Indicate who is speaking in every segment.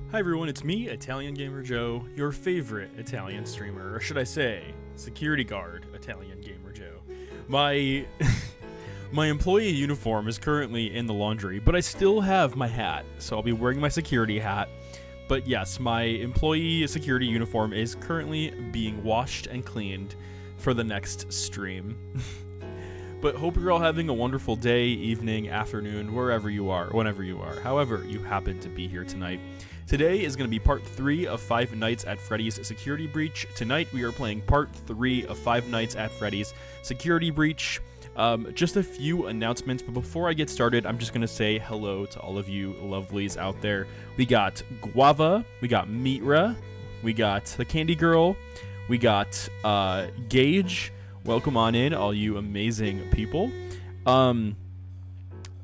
Speaker 1: Hi everyone, it's me, Italian Gamer Joe, your favorite Italian streamer, or should I say, security guard Italian Gamer Joe. My my employee uniform is currently in the laundry, but I still have my hat, so I'll be wearing my security hat. But yes, my employee security uniform is currently being washed and cleaned for the next stream. But hope you're all having a wonderful day, evening, afternoon, wherever you are, whenever you are, however you happen to be here tonight. Today is going to be part 3 of Five Nights at Freddy's Security Breach. Tonight we are playing part 3 of Five Nights at Freddy's Security Breach. Just a few announcements, but before I get started, I'm just going to say hello to all of you lovelies out there. We got Guava, we got Mitra, we got the Candy Girl, we got Gage. Welcome on in, all you amazing people.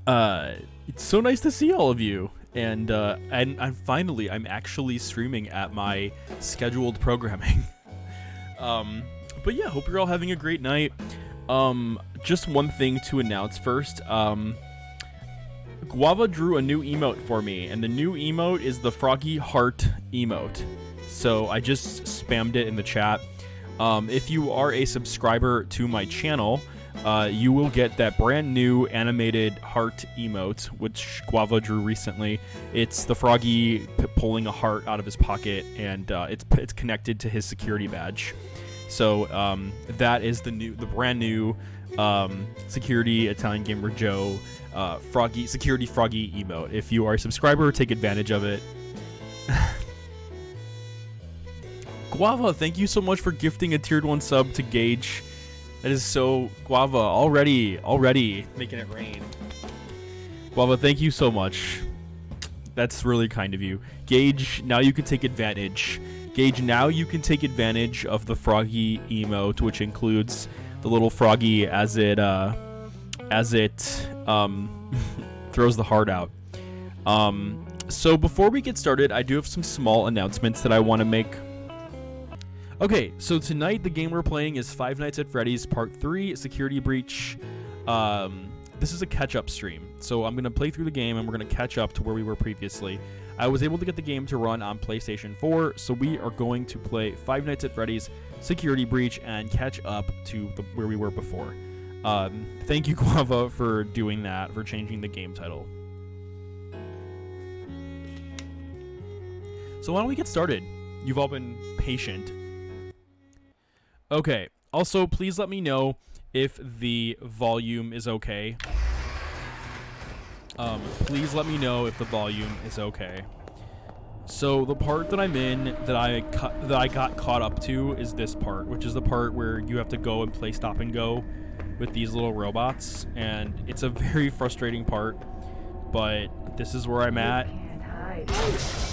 Speaker 1: It's so nice to see all of you. And I'm actually streaming at my scheduled programming. But yeah, hope you're all having a great night. Just one thing to announce first. Guava drew a new emote for me, and the new emote is the Froggy Heart emote. So I just spammed it in the chat. If you are a subscriber to my channel, you will get that brand new animated heart emote, which Guava drew recently. It's the Froggy pulling a heart out of his pocket, and it's connected to his security badge. So that is the brand new security Italian Gamer Joe security Froggy emote. If you are a subscriber, take advantage of it. Guava, thank you so much for gifting a tiered 1 sub to Gage. That is so... Guava, already making it rain. Guava, thank you so much. That's really kind of you. Gage, now you can take advantage. Gage, now you can take advantage of the Froggy emote, which includes the little Froggy as it throws the heart out. So before we get started, I do have some small announcements that I want to make. Okay, so tonight the game we're playing is Five Nights at Freddy's Part 3, Security Breach. This is a catch-up stream, so I'm going to play through the game and we're going to catch up to where we were previously. I was able to get the game to run on PlayStation 4, so we are going to play Five Nights at Freddy's Security Breach and catch up to where we were before. Thank you, Guava, for doing that, for changing the game title. So why don't we get started? You've all been patient. Okay, also, please let me know if the volume is okay. Please let me know if the volume is okay. So the part that I'm in that I got caught up to is this part, which is the part where you have to go and play stop and go with these little robots, and it's a very frustrating part, but this is where I'm at.
Speaker 2: Hey,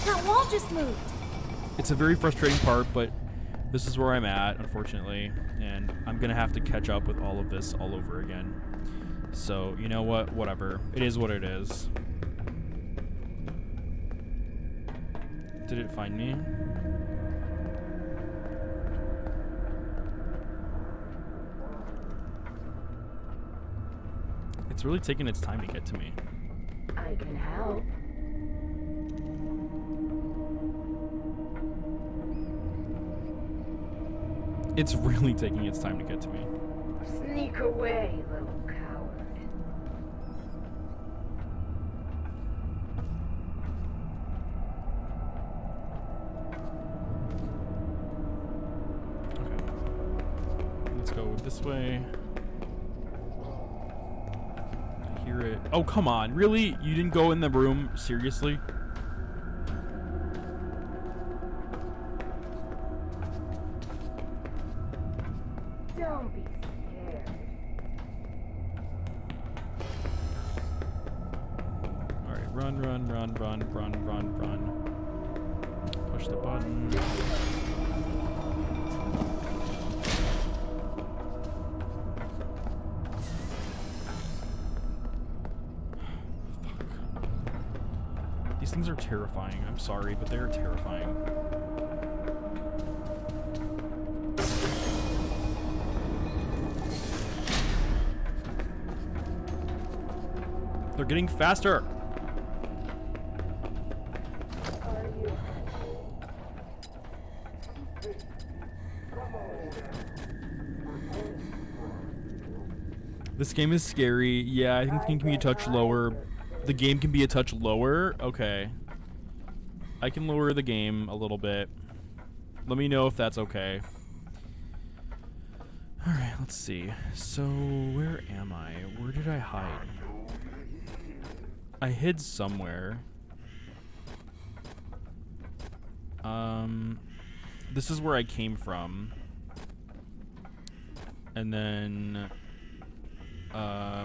Speaker 2: that wall just moved.
Speaker 1: It's a very frustrating part, but this is where I'm at, unfortunately, and I'm gonna have to catch up with all of this all over again. So, you know what? Whatever. It is what it is. Did it find me? It's really taking its time to get to me.
Speaker 2: I can help.
Speaker 1: It's really taking its time to get to me.
Speaker 2: Sneak away, little coward.
Speaker 1: Okay. Let's go this way. I hear it. Oh, come on. Really? You didn't go in the room? Seriously?
Speaker 2: Don't be scared.
Speaker 1: Alright, run. Push the button. Fuck. These things are terrifying. I'm sorry, but they're terrifying. They're getting faster.
Speaker 2: Are you
Speaker 1: This game is scary. Yeah, I think the game can be a touch lower. The game can be a touch lower? Okay. I can lower the game a little bit. Let me know if that's okay. Alright, let's see. So, where am I? Where did I hide? I hid somewhere. This is where I came from. And then, I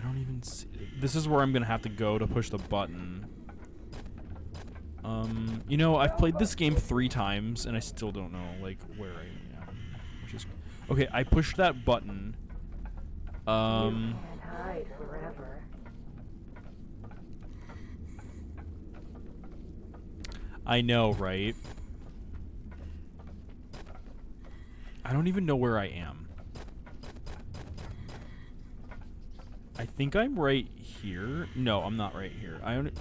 Speaker 1: don't even see. This is where I'm gonna have to go to push the button. You know, I've played this game 3 times and I still don't know, like, where I am. Which is okay. I pushed that button.
Speaker 2: You can't hide forever.
Speaker 1: I know, right? I don't even know where I am. I think I'm right here. No, I'm not right here. I'm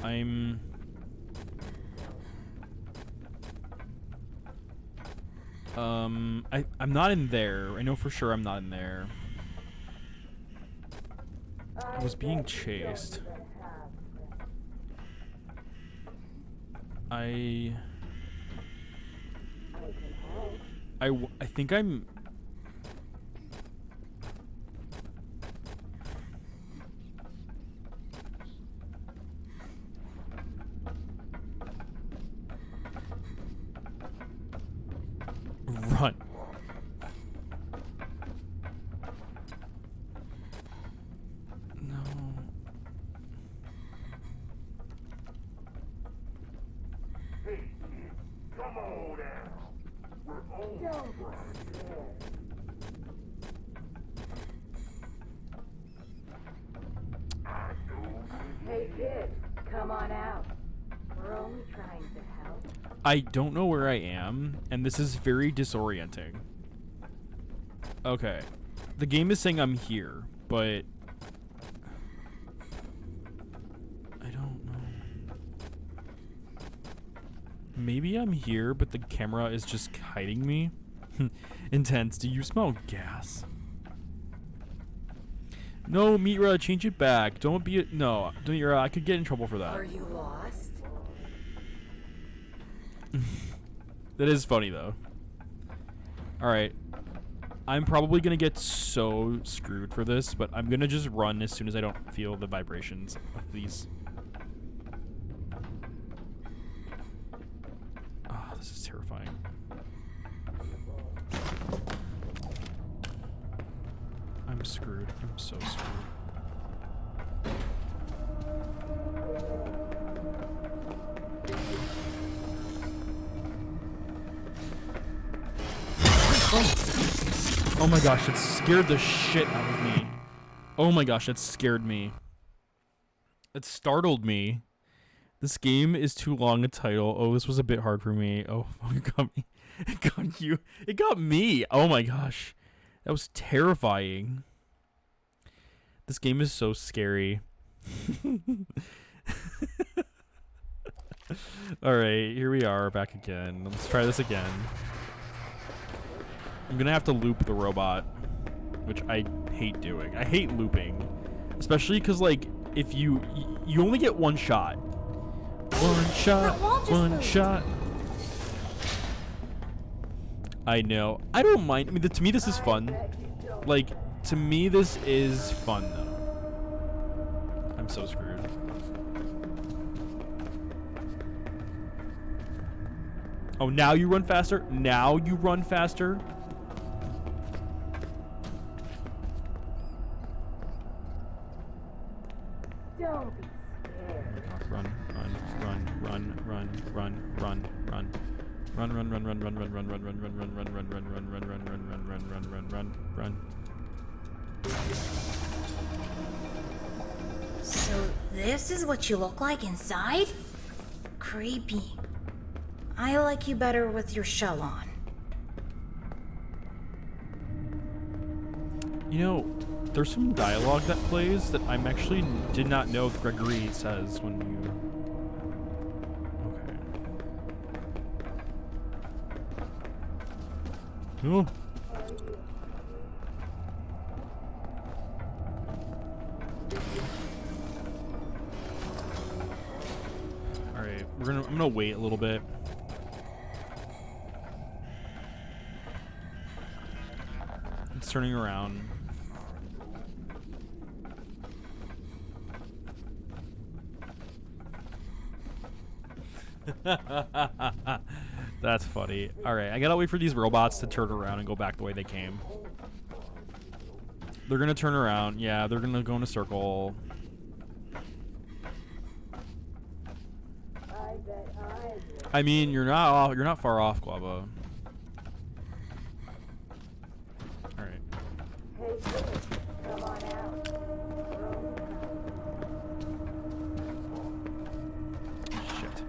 Speaker 1: not in there. I know for sure I'm not in there. I was being chased. I think I'm... Run. No.
Speaker 3: Hey, come on now. We're all
Speaker 2: Don't be scared. Hey kid, come on out. We're only trying to help.
Speaker 1: I don't know where I am, and this is very disorienting. Okay. The game is saying I'm here, but... I don't know. Maybe I'm here, but the camera is just hiding me? Intense. Do you smell gas? No, Mira, change it back. Don't be... No, Mira, I could get in trouble for that.
Speaker 2: Are you lost?
Speaker 1: That is funny, though. Alright. I'm probably going to get so screwed for this, but I'm going to just run as soon as I don't feel the vibrations of these. Oh, this is terrifying. I'm screwed. I'm so screwed. Oh my gosh, it scared the shit out of me. Oh my gosh, it scared me. It startled me. This game is too long a title. Oh, this was a bit hard for me. Oh, it got me. It got you. It got me. Oh my gosh. That was terrifying. This game is so scary. Alright, here we are, back again. Let's try this again. I'm gonna have to loop the robot, which I hate doing. I hate looping, especially because, like, if you only get one shot. One shot. I know. I don't mind. I mean, to me, this is fun. Like, to me, this is fun, though. I'm so screwed. Oh, now you run faster? Now you run faster?
Speaker 2: Don't be scared.
Speaker 1: Run.
Speaker 4: So this is what you look like inside? Creepy. I like you better with your shell on.
Speaker 1: You know, there's some dialogue that plays that I'm actually did not know Gregory says when you... Okay. Oh. I'm gonna wait a little bit. It's turning around. That's funny. Alright, I gotta wait for these robots to turn around and go back the way they came. They're gonna turn around. Yeah, they're gonna go in a circle. I mean, you're not far off, Guava. Alright.
Speaker 2: Hey, kid, come on out.
Speaker 1: Shit.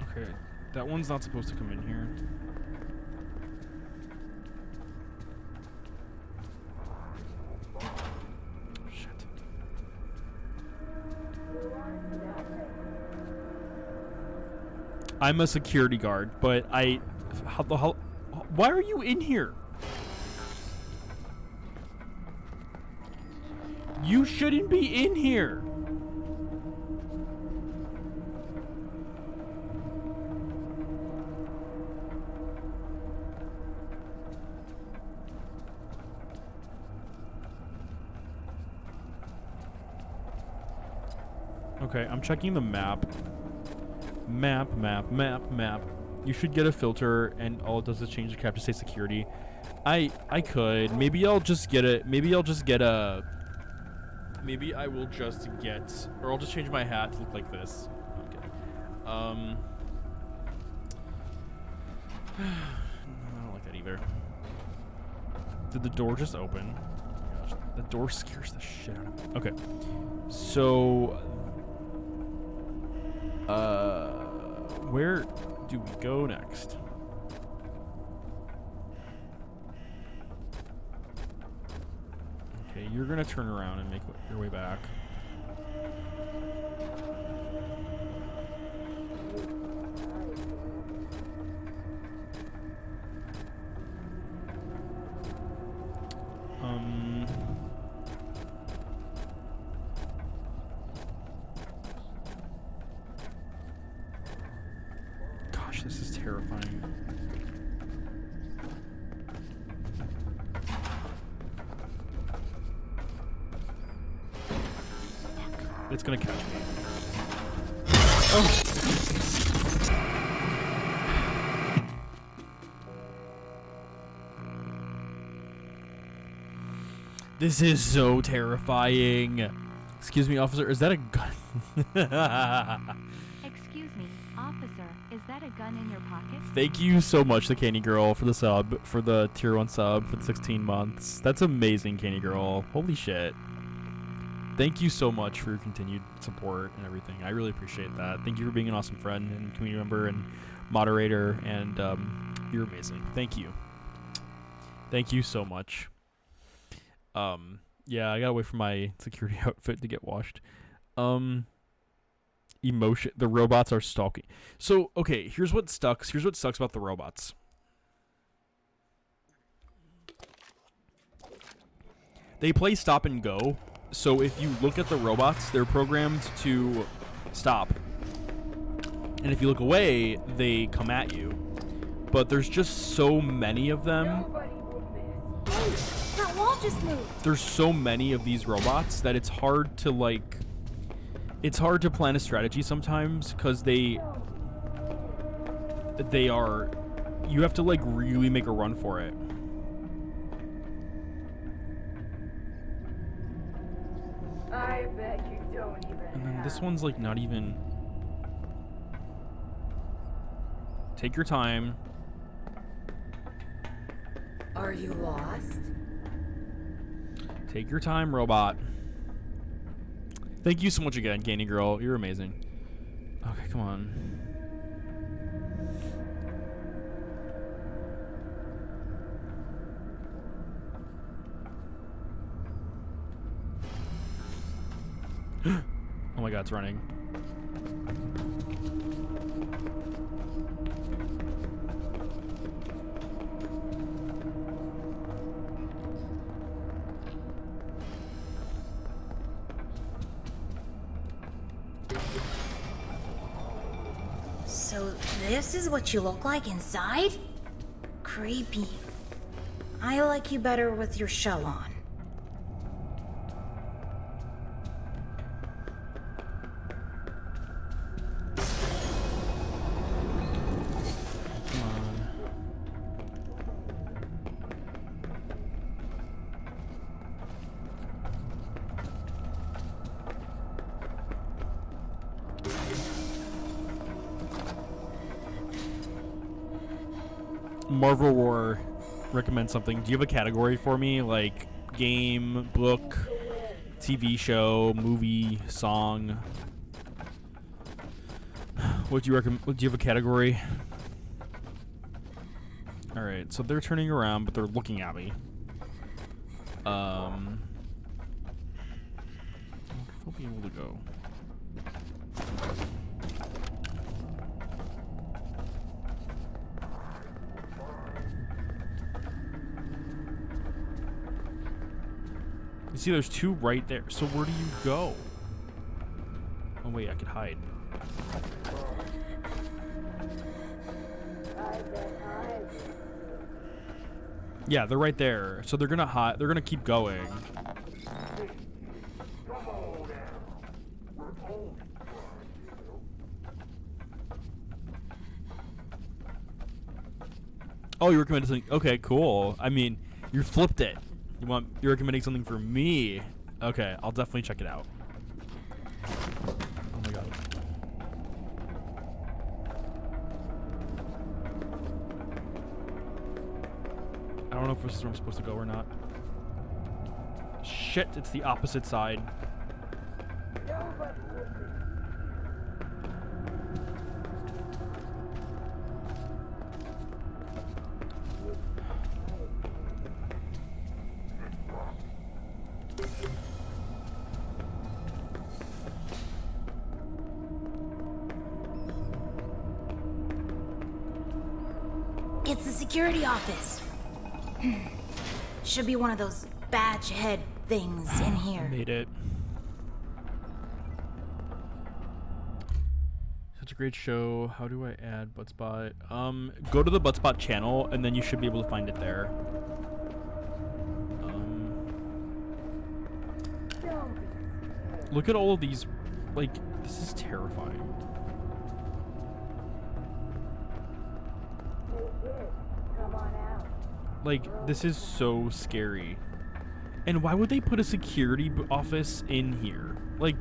Speaker 1: Okay, that one's not supposed to come in here. Shit. I'm a security guard, but how the hell? Why are you in here? You shouldn't be in here. Okay, I'm checking the map. Map. You should get a filter, and all it does is change the cap to say security. I could. Maybe I'll just get a. Maybe I will just get, or I'll just change my hat to look like this. Okay. I don't like that either. Did the door just open? Oh my gosh, the door scares the shit out of me. Okay. So, where do we go next? Okay, you're gonna turn around and make your way back. Gosh, this is terrifying. Fuck. It's gonna catch me. Oh! This is so terrifying. Excuse me, officer, is that a gun?
Speaker 5: Excuse me, officer, is that a gun in your pocket?
Speaker 1: Thank you so much, the Candy Girl, for the sub, for the tier 1 sub for the 16 months. That's amazing, Candy Girl. Holy shit. Thank you so much for your continued support and everything. I really appreciate that. Thank you for being an awesome friend and community member and moderator, and you're amazing. Thank you. Thank you so much. Yeah, I gotta wait for my security outfit to get washed. Emotion. The robots are stalking. So, okay, here's what sucks. Here's what sucks about the robots. They play stop and go. So if you look at the robots, they're programmed to stop. And if you look away, they come at you. But there's just so many of them.
Speaker 4: That wall just moved.
Speaker 1: There's so many of these robots that it's hard to, like, it's hard to plan a strategy sometimes, because they are, you have to, like, really make a run for it.
Speaker 2: I bet you don't even.
Speaker 1: And then this one's, like, not even. Take your time.
Speaker 2: Are you lost?
Speaker 1: Take your time, robot. Thank you so much again, Candy Girl. You're amazing. Okay, come on. Oh my god, it's running.
Speaker 4: this is what you look like inside? Creepy. I like you better with your shell on.
Speaker 1: Come on. Marvel War recommend something. Do you have a category for me, like game, book, TV show, movie, song? What do you recommend? Do you have a category? All right, so they're turning around, but they're looking at me. I'll be able to go. You see, there's two right there. So where do you go? Oh wait, I could hide. Yeah, they're right there. So they're gonna hide. They're gonna keep going. Oh, you recommended something. Okay, cool. I mean, you flipped it. You're recommending something for me. Okay, I'll definitely check it out. Oh my god. I don't know if this is where I'm supposed to go or not. Shit, it's the opposite side.
Speaker 4: It's the security office. Should be one of those badge head things in here.
Speaker 1: Made it. Such a great show. How do I add Buttspot? Go to the Buttspot channel, and then you should be able to find it there. Look at all of these. Like, this is terrifying. Like, this is so scary. And why would they put a security office in here? Like,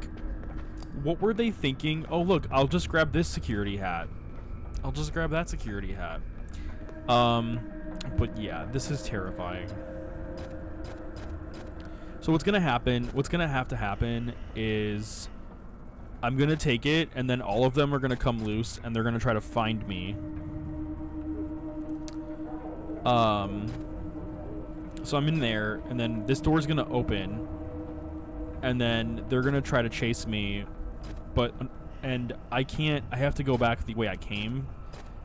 Speaker 1: what were they thinking? Oh, look, I'll just grab this security hat. I'll just grab that security hat. But yeah, this is terrifying. So what's gonna happen, what's gonna have to happen is I'm gonna take it, and then all of them are gonna come loose, and they're gonna try to find me. So I'm in there, and then this door's gonna open, and then they're gonna try to chase me, and I can't, I have to go back the way I came,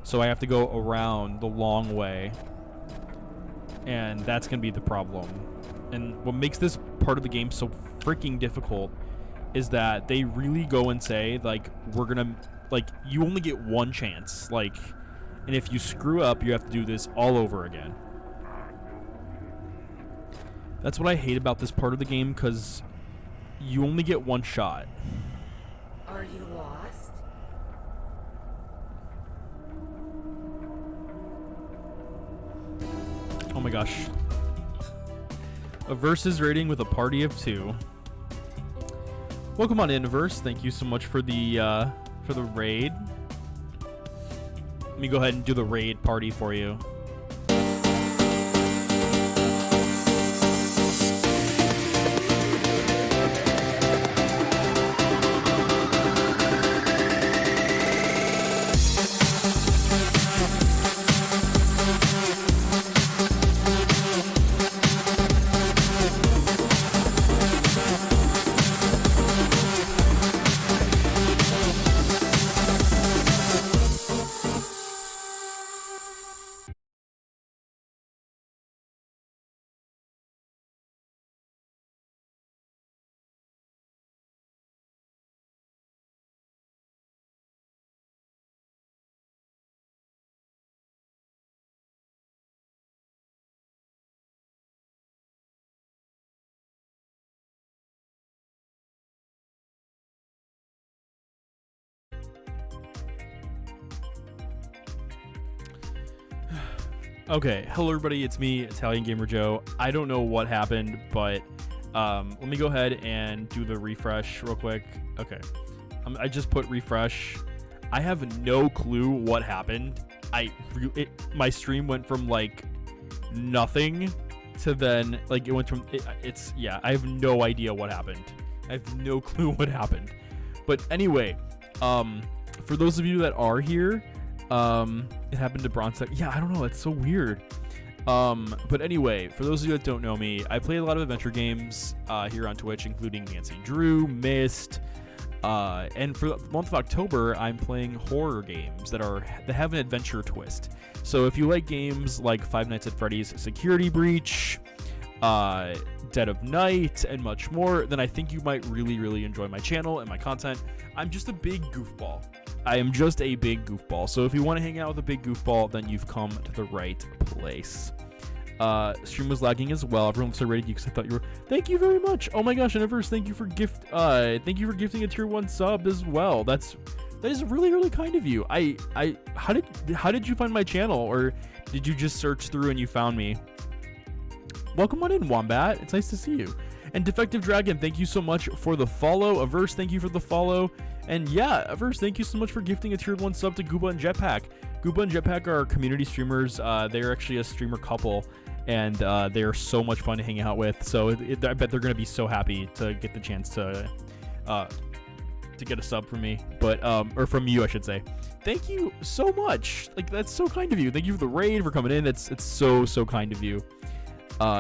Speaker 1: so I have to go around the long way, and that's gonna be the problem. And what makes this part of the game so freaking difficult is that they really go and say, like, we're gonna, like, you only get one chance, like, and if you screw up, you have to do this all over again. That's what I hate about this part of the game, because you only get one shot.
Speaker 2: Are you lost?
Speaker 1: Oh my gosh. A versus rating with a party of 2. Welcome on in, Verse. Thank you so much for the raid. Let me go ahead and do the raid party for you. Okay, hello everybody, it's me, Italian Gamer Joe. I don't know what happened, but let me go ahead and do the refresh real quick. Okay, I just put refresh. I have no clue what happened. My stream went from like nothing to then like it went from yeah. I have no idea what happened. I have no clue what happened. But anyway, for those of you that are here. It happened to Bronze. Yeah, I don't know. It's so weird. But anyway, for those of you that don't know me, I play a lot of adventure games here on Twitch, including Nancy Drew, Myst, and for the month of October, I'm playing horror games that have an adventure twist. So if you like games like Five Nights at Freddy's Security Breach, Dead of Night, and much more, then I think you might really, really enjoy my channel and my content. I'm just a big goofball. I am just a big goofball. So if you want to hang out with a big goofball, then you've come to the right place. Stream was lagging as well. Everyone was so ready because I thought you were. Thank you very much. Oh my gosh, Universe, thank you for gifting a tier 1 sub as well. That is really, really kind of you. How did you find my channel, or did you just search through and you found me? Welcome on in, Wombat. It's nice to see you. And Defective Dragon, thank you so much for the follow. Averse, thank you for the follow. And yeah, Averse, thank you so much for gifting a tier 1 sub to Gooba and Jetpack. Gooba and Jetpack are community streamers. They're actually a streamer couple, and they're so much fun to hang out with. So I bet they're going to be so happy to get the chance to get a sub from me, or from you, I should say. Thank you so much. Like, that's so kind of you. Thank you for the raid, for coming in. It's so kind of you.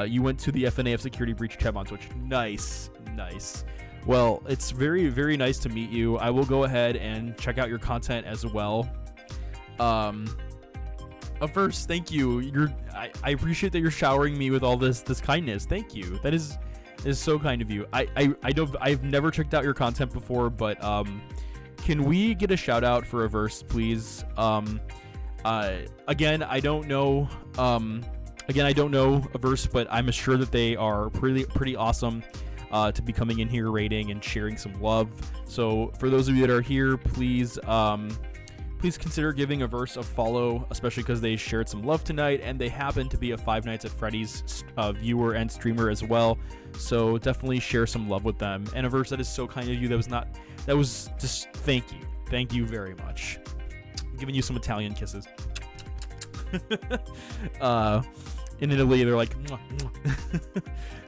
Speaker 1: You went to the FNA of Security Breach tab on Twitch. Nice. Well, it's very, very nice to meet you. I will go ahead and check out your content as well. First, thank you. I appreciate that you're showering me with all this kindness. Thank you. That is so kind of you. I've never checked out your content before, but can we get a shout out for a verse, please? Again, I don't know. I don't know a verse, but I'm sure that they are pretty awesome to be coming in here, rating and sharing some love. So for those of you that are here, please consider giving a verse a follow, especially because they shared some love tonight, and they happen to be a Five Nights at Freddy's viewer and streamer as well. So definitely share some love with them. And a verse that is so kind of you. That was just thank you very much. I'm giving you some Italian kisses. In Italy, they're like, mwah, mwah.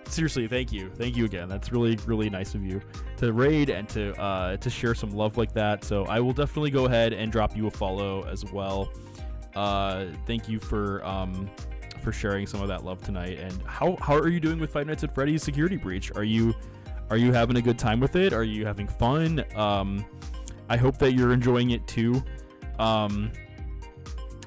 Speaker 1: Seriously, thank you again. That's really, really nice of you to raid and to share some love like that. So I will definitely go ahead and drop you a follow as well. Thank you for sharing some of that love tonight. And how are you doing with Five Nights at Freddy's Security Breach? Are you having a good time with it? Are you having fun? I hope that you're enjoying it too.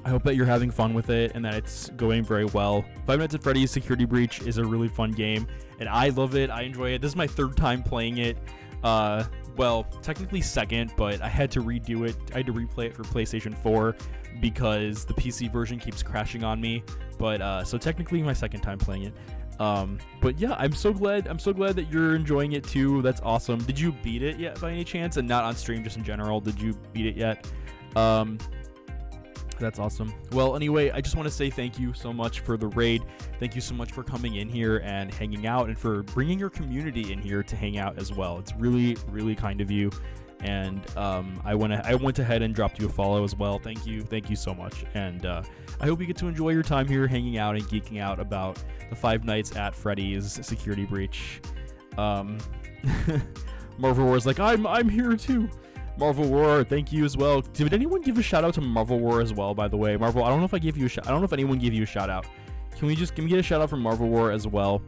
Speaker 1: I hope that you're having fun with it and that it's going very well. Five Nights at Freddy's Security Breach is a really fun game, and I love it. I enjoy it. This is my third time playing it. Well, technically second, but I had to redo it. I had to replay it for PlayStation 4 because the PC version keeps crashing on me. But so technically my second time playing it. But yeah, I'm so glad that you're enjoying it too. That's awesome. Did you beat it yet by any chance? And not on stream, just in general. Did you beat it yet? That's awesome. Well, anyway, I just want to say thank you so much for the raid. Thank you so much for coming in here and hanging out, and for bringing your community in here to hang out as well. It's really, really kind of you. And I went ahead and dropped you a follow as well. Thank you so much. And I hope you get to enjoy your time here, hanging out and geeking out about the Five Nights at Freddy's Security Breach. Marvel War's like, I'm here too. Marvel War, thank you as well. Did anyone give a shout out to Marvel War as well, by the way? Marvel, I don't know if I gave you a shout. I don't know if anyone gave you a shout out. Can we get a shout out from Marvel War as well?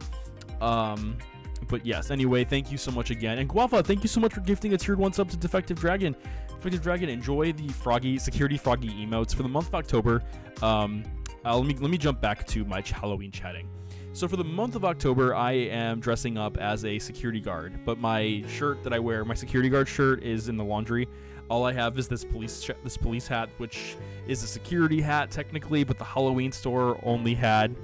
Speaker 1: But yes, anyway, thank you so much again. And Guava, thank you so much for gifting a tier 1 sub to Defective Dragon. Defective Dragon, enjoy the Security Froggy emotes for the month of October. Let me jump back to my Halloween chatting. So for the month of October, I am dressing up as a security guard, but my shirt that I wear, my security guard shirt, is in the laundry. All I have is this police hat, which is a security hat technically, but the Halloween store only had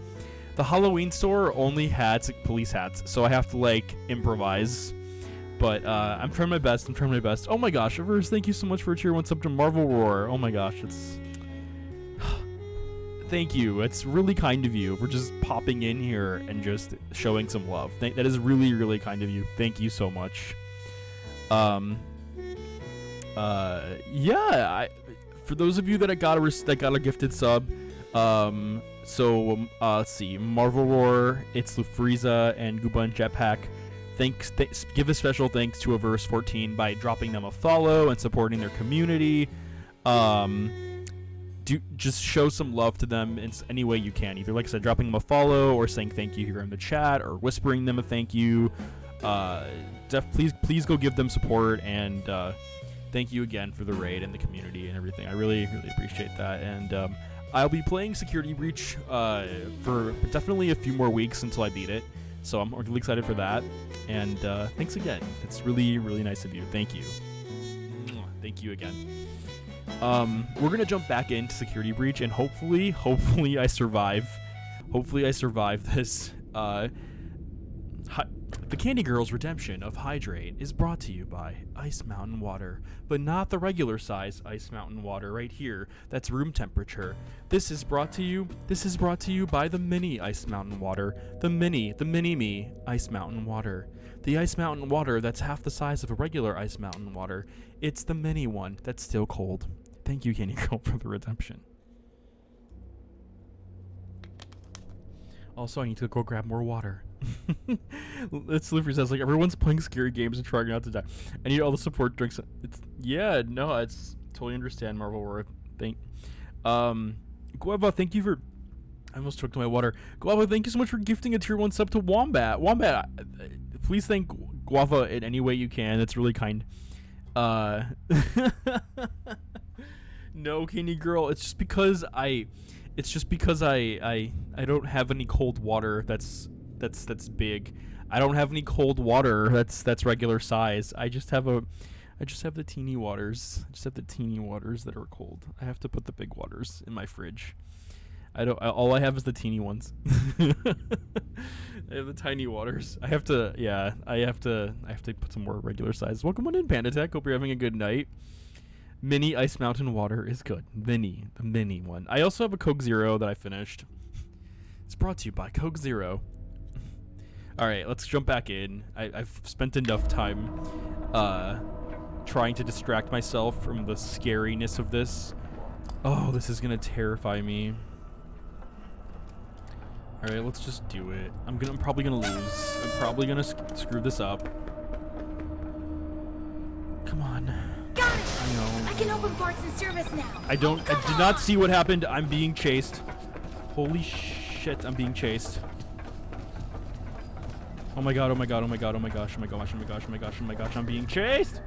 Speaker 1: police hats, so I have to like improvise. But I'm trying my best. Oh my gosh, Reverse, thank you so much for a tier 1 sub to Marvel Roar. Oh my gosh, thank you. It's really kind of you for just popping in here and just showing some love. That is really, really kind of you. Thank you so much. Yeah. For those of you that got a gifted sub, let's see, Marvel Roar, It's Lufriza, and Gooba and Jetpack. Give a special thanks to Averse 14 by dropping them a follow and supporting their community. Just show some love to them in any way you can. Either, like I said, dropping them a follow or saying thank you here in the chat or whispering them a thank you. Please go give them support, and thank you again for the raid and the community and everything. I really, really appreciate that. And I'll be playing Security Breach for definitely a few more weeks until I beat it. So I'm really excited for that. And thanks again. It's really, really nice of you. Thank you. Thank you again. We're gonna jump back into Security Breach, and hopefully I survive. Hopefully I survive this. The Candy Girl's redemption of Hydrate is brought to you by Ice Mountain Water, but not the regular size Ice Mountain Water right here. That's room temperature. This is brought to you by the mini Ice Mountain Water, the mini-me Ice Mountain Water. The Ice Mountain Water that's half the size of a regular Ice Mountain Water. It's the mini one that's still cold. Thank you, Candy Girl, for the redemption. Also, I need to go grab more water. It's Luffy says, like, everyone's playing scary games and trying not to die. I need all the support drinks. It's totally understand, Marvel War. Guava, thank you for... I almost choked my water. Guava, thank you so much for gifting a tier 1 sub to Wombat. Wombat, please thank Guava in any way you can. It's really kind. No, Candy Girl, it's just because I don't have any cold water that's big. I don't have any cold water that's regular size. I just have the teeny waters. I just have the teeny waters that are cold. I have to put the big waters in my fridge. All I have is the teeny ones. I have the tiny waters. I have to put some more regular size. Welcome on in, Panda Tech. Hope you're having a good night. Mini Ice Mountain Water is good. The mini one. I also have a Coke Zero that I finished. It's brought to you by Coke Zero. All right, let's jump back in. I've spent enough time trying to distract myself from the scariness of this. Oh, this is gonna terrify me. All right, let's just do it. I'm probably gonna lose. I'm probably gonna screw this up. Come on.
Speaker 4: Got it!
Speaker 1: I know.
Speaker 4: I can open parts and service now.
Speaker 1: I did not see what happened. I'm being chased. Holy shit, I'm being chased. Oh my god, oh my god, oh my god, oh my gosh, oh my gosh, oh my gosh, oh my gosh, oh my gosh, I'm being chased!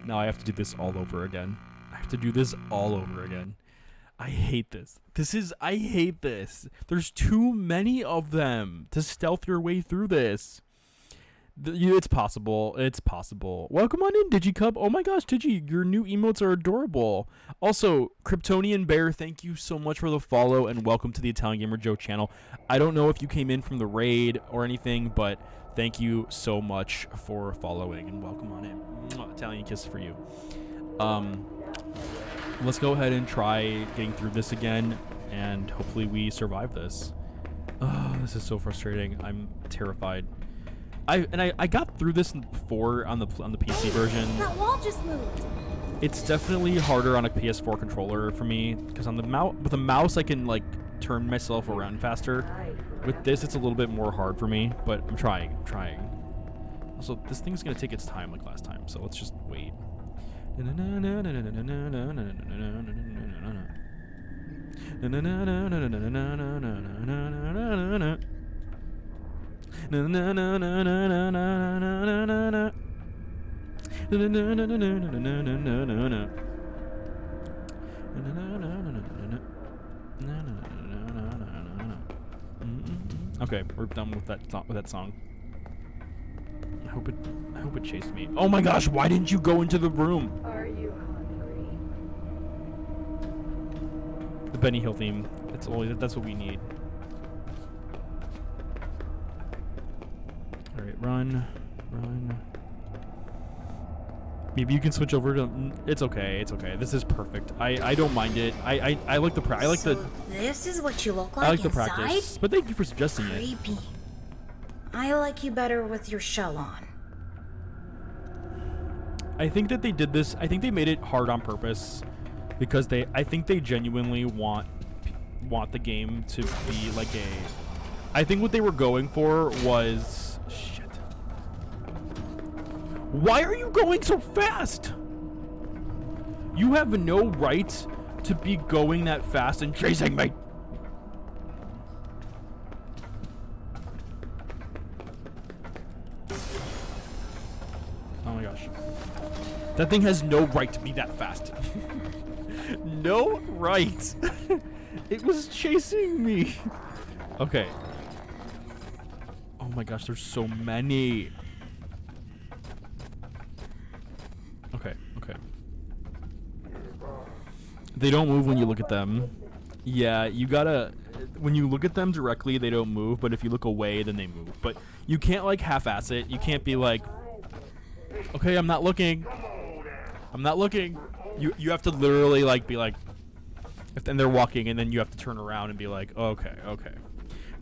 Speaker 1: Now I have to do this all over again. I hate this. I hate this. There's too many of them to stealth your way through this. It's possible. Welcome on in, DigiCub. Oh my gosh, Digi, your new emotes are adorable. Also, Kryptonian Bear, thank you so much for the follow and welcome to the Italian Gamer Joe channel. I don't know if you came in from the raid or anything, but thank you so much for following and welcome on in. Mwah, Italian kiss for you. Let's go ahead and try getting through this again, and hopefully we survive this. Oh, this is so frustrating. I'm terrified. I got through this before on the PC version.
Speaker 4: That wall just moved.
Speaker 1: It's definitely harder on a PS4 controller for me because on the with a mouse I can like turn myself around faster. With this, it's a little bit more hard for me, but I'm trying. Also, this thing's gonna take its time like last time, so let's just wait. Okay, we're done with that song. I hope it chased me. Oh my gosh, why didn't you go into the room?
Speaker 2: Are you hungry?
Speaker 1: The Benny Hill theme. That's what we need. Alright, run. Maybe you can switch over to. It's okay. It's okay. This is perfect. I don't mind it. I like the I like
Speaker 4: So
Speaker 1: the.
Speaker 4: this is what you look like
Speaker 1: I like the
Speaker 4: inside?
Speaker 1: practice. But thank you for suggesting it.
Speaker 4: Creepy. I like you better with your shell on.
Speaker 1: I think that they did this. I think they made it hard on purpose because I think they genuinely want the game to be like a. I think what they were going for was shit. Why are you going so fast? You have no right to be going that fast and chasing me. Oh my gosh. That thing has no right to be that fast. No right. It was chasing me. Okay. Oh my gosh, there's so many. Okay, okay. They don't move when you look at them. Yeah, you gotta... When you look at them directly, they don't move, but if you look away, then they move. But you can't, like, half-ass it. You can't be like, okay, I'm not looking. I'm not looking. You have to literally, like, be like... And they're walking, and then you have to turn around and be like, okay, okay.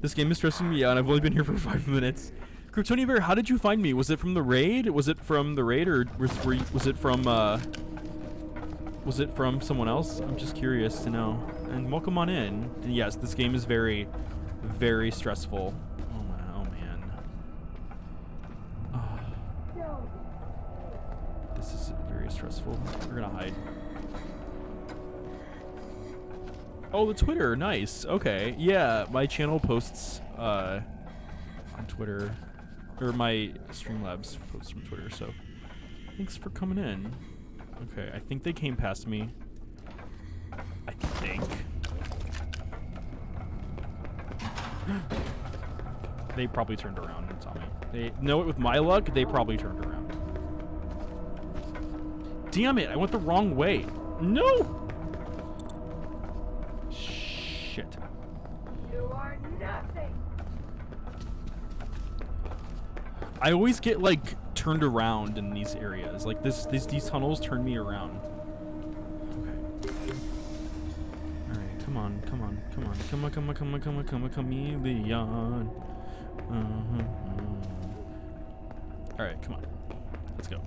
Speaker 1: This game is stressing me out, and I've only been here for 5 minutes. Kryptonian Bear, how did you find me? Was it from the raid? Was it from the raid, or was it from, was it from someone else? I'm just curious to know. And welcome on in. And yes, this game is very, very stressful. Oh man. Oh. This is very stressful. We're gonna hide. Oh, the Twitter, nice. Okay, yeah, my channel posts on Twitter, or my Streamlabs posts from Twitter. So, thanks for coming in. Okay, I think they came past me. I think. They probably turned around and saw me. They know it with my luck. They probably turned around. Damn it! I went the wrong way. No. Shit.
Speaker 2: You are nothing.
Speaker 1: I always get like turned around in these areas. Like these tunnels turn me around. Okay. All right, come on, come on, come on, come on, come on, come on, come on, come on, chameleon. All right, come on, let's go.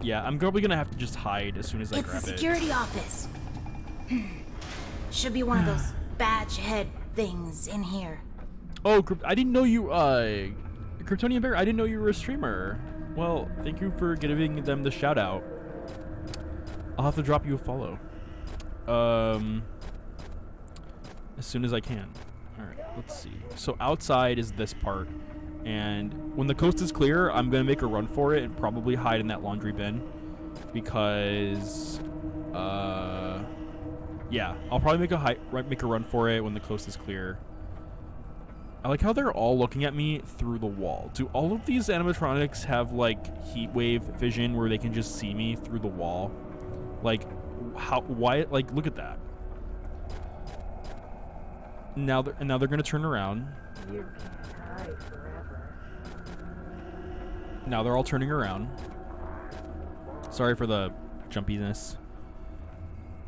Speaker 1: Yeah, I'm probably gonna have to just hide as soon as I grab it.
Speaker 4: It's the security office. Should be one of those badge head things in here.
Speaker 1: Oh, I didn't know you, Kryptonian Bear, I didn't know you were a streamer. Well, thank you for giving them the shout out. I'll have to drop you a follow. As soon as I can. Alright, let's see. So outside is this part. And when the coast is clear, I'm going to make a run for it and probably hide in that laundry bin. Because, yeah, I'll probably make a run for it when the coast is clear. I like how they're all looking at me through the wall. Do all of these animatronics have like heat wave vision where they can just see me through the wall? Like, why? Like, look at that. Now they're gonna turn around.
Speaker 2: You can't hide forever.
Speaker 1: Now they're all turning around. Sorry for the jumpiness.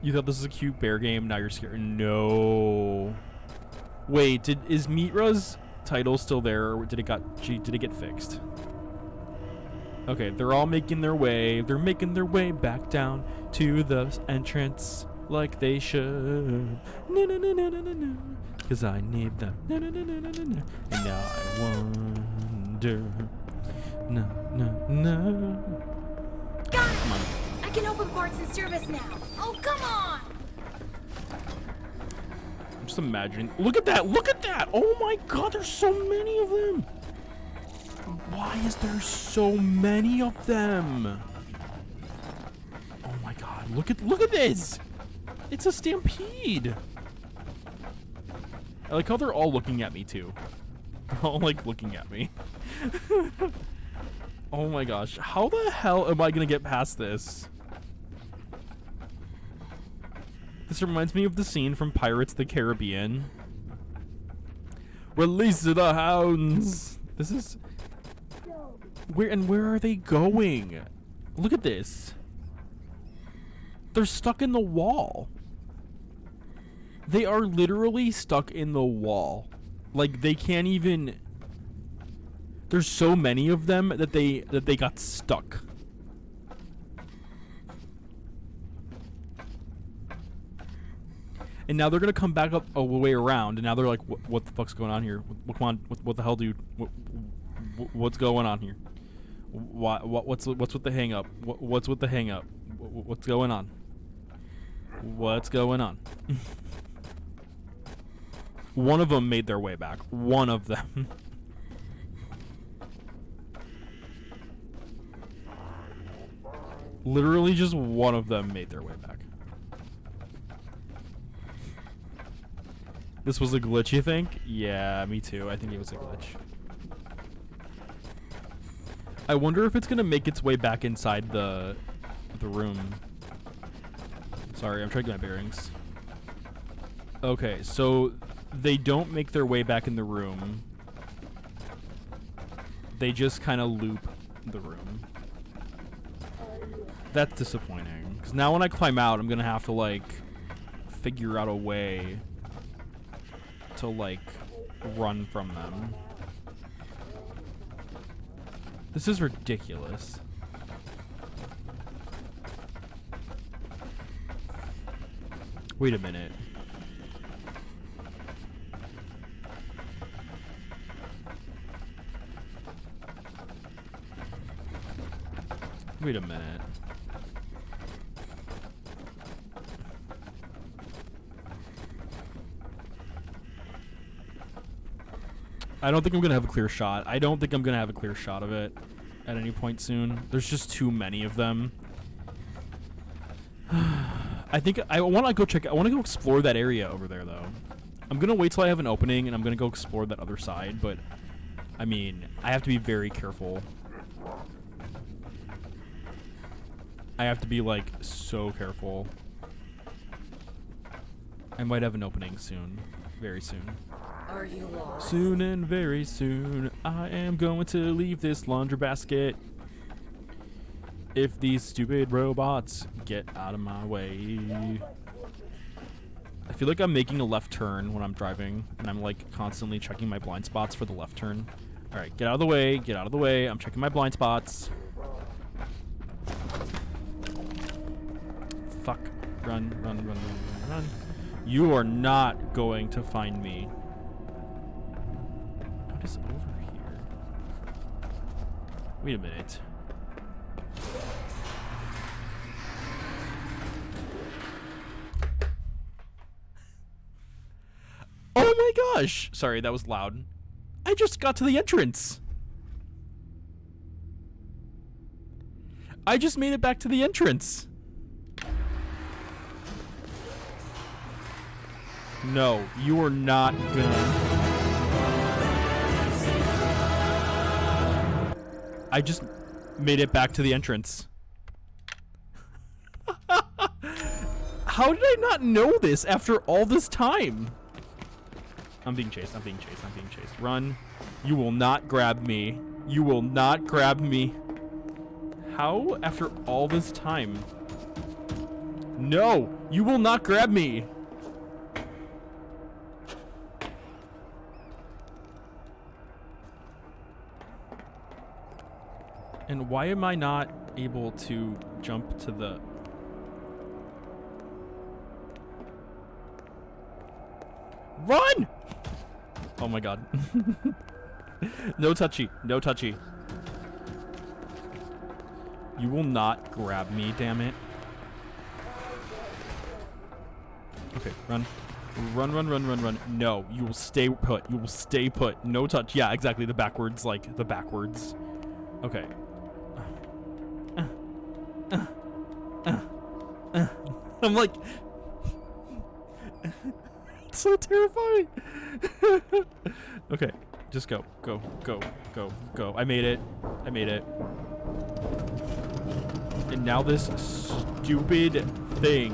Speaker 1: You thought this was a cute bear game, now you're scared. No. Wait, is Mitra's title still there, or did it get fixed? Okay, they're all making their way. They're making their way back down to the entrance like they should. No, no, no, no, no, no, no. 'Cause I need them. No, no, no, no, no, no, no. And now I wonder. No, no, no.
Speaker 4: Got it!
Speaker 1: Come on.
Speaker 4: I can open parts and service now. Oh, come on!
Speaker 1: Just imagine. Look at that! Look at that! Oh my god, there's so many of them! Why is there so many of them? Oh my god, look at this! It's a stampede! I like how they're all looking at me too. They're all like looking at me. Oh my gosh, how the hell am I gonna get past this? This reminds me of the scene from Pirates of the Caribbean. Release the hounds! This is Where are they going? Look at this. They're stuck in the wall. They are literally stuck in the wall. Like, they can't even... There's so many of them that they got stuck. And now they're gonna come back up a way around, and now they're like, what the fuck's going on here? Come on, what the hell, dude? What's going on here? What's with the hang up? What's with the hang up? What's going on? What's going on? One of them made their way back. One of them. Literally just one of them made their way back. This was a glitch, you think? Yeah, me too. I think it was a glitch. I wonder if it's gonna make its way back inside the room. Sorry, I'm trying to get my bearings. Okay, so they don't make their way back in the room. They just kind of loop the room. That's disappointing. Because now when I climb out, I'm gonna have to, like, figure out a way to, like, run from them. This is ridiculous. Wait a minute. Wait a minute. I don't think I'm gonna have a clear shot. I don't think I'm gonna have a clear shot of it at any point soon. There's just too many of them. I think I want to go check. I want to go explore that area over there, though. I'm gonna wait till I have an opening, and I'm gonna go explore that other side. But I mean, I have to be very careful. I have to be, like, so careful. I might have an opening soon. Very soon.
Speaker 2: Are you lost?
Speaker 1: Soon and very soon, I am going to leave this laundry basket. If these stupid robots get out of my way. I feel like I'm making a left turn when I'm driving, and I'm, like, constantly checking my blind spots for the left turn. Alright, get out of the way, get out of the way. I'm checking my blind spots. Fuck. Run, run, run, run, run, run. You are not going to find me. What is over here? Wait a minute. Oh my gosh! Sorry, that was loud. I just got to the entrance. I just made it back to the entrance. No, you are not gonna. I just made it back to the entrance. How did I not know this after all this time? I'm being chased, I'm being chased, I'm being chased. Run. You will not grab me. You will not grab me. How after all this time? No, you will not grab me. And why am I not able to jump to the... Run! Oh my god. No touchy. No touchy. You will not grab me, damn it. Okay, run. Run, run, run, run, run. No, you will stay put. You will stay put. No touch. Yeah, exactly. The backwards, like, the backwards. Okay. I'm like... It's so terrifying. Okay, just go, go, go, go, go. I made it. I made it. And now this stupid thing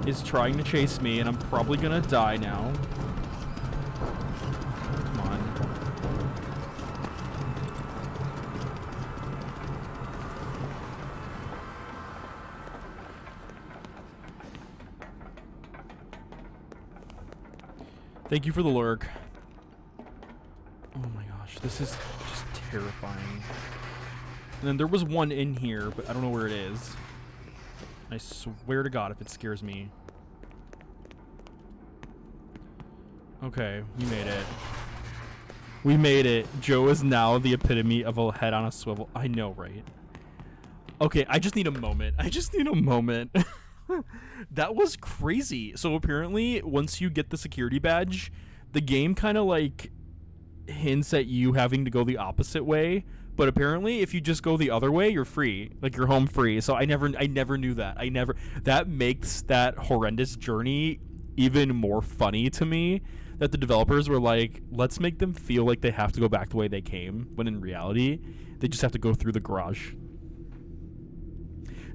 Speaker 1: is trying to chase me, and I'm probably gonna die now. Come on. Thank you for the lurk. Oh my gosh, this is just terrifying. And then there was one in here, but I don't know where it is. I swear to God if it scares me. Okay, we made it. We made it. Joe is now the epitome of a head on a swivel. I know, right? Okay, I just need a moment. I just need a moment. That was crazy. So apparently, once you get the security badge, the game kind of like hints at you having to go the opposite way. But apparently, if you just go the other way, you're free. Like, you're home free. So I never knew that. That makes that horrendous journey even more funny to me. That the developers were like, let's make them feel like they have to go back the way they came, when in reality, they just have to go through the garage.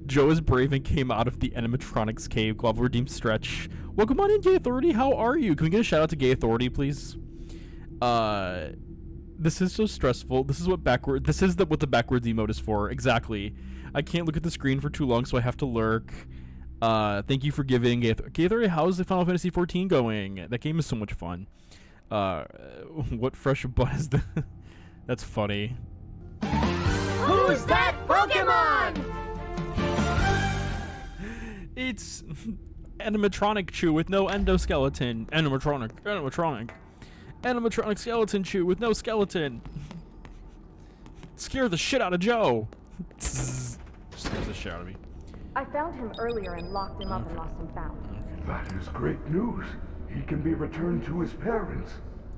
Speaker 1: Joe is brave and came out of the animatronics cave. Glove redeemed stretch. Welcome on in, Gay Authority. How are you? Can we get a shout out to Gay Authority, please? This is so stressful. This is what what the backwards emote is for. Exactly. I can't look at the screen for too long, so I have to lurk. Thank you for giving. Gator, how's the Final Fantasy XIV going? That game is so much fun. What fresh butt is that? That's funny.
Speaker 2: Who's that Pokemon?
Speaker 1: It's animatronic Chew with no endoskeleton. Animatronic skeleton Chew with no skeleton. Scare the shit out of Joe. Scares the shit out of me.
Speaker 2: I found him earlier and locked him up and lost and found.
Speaker 3: That is great news. He can be returned to his parents.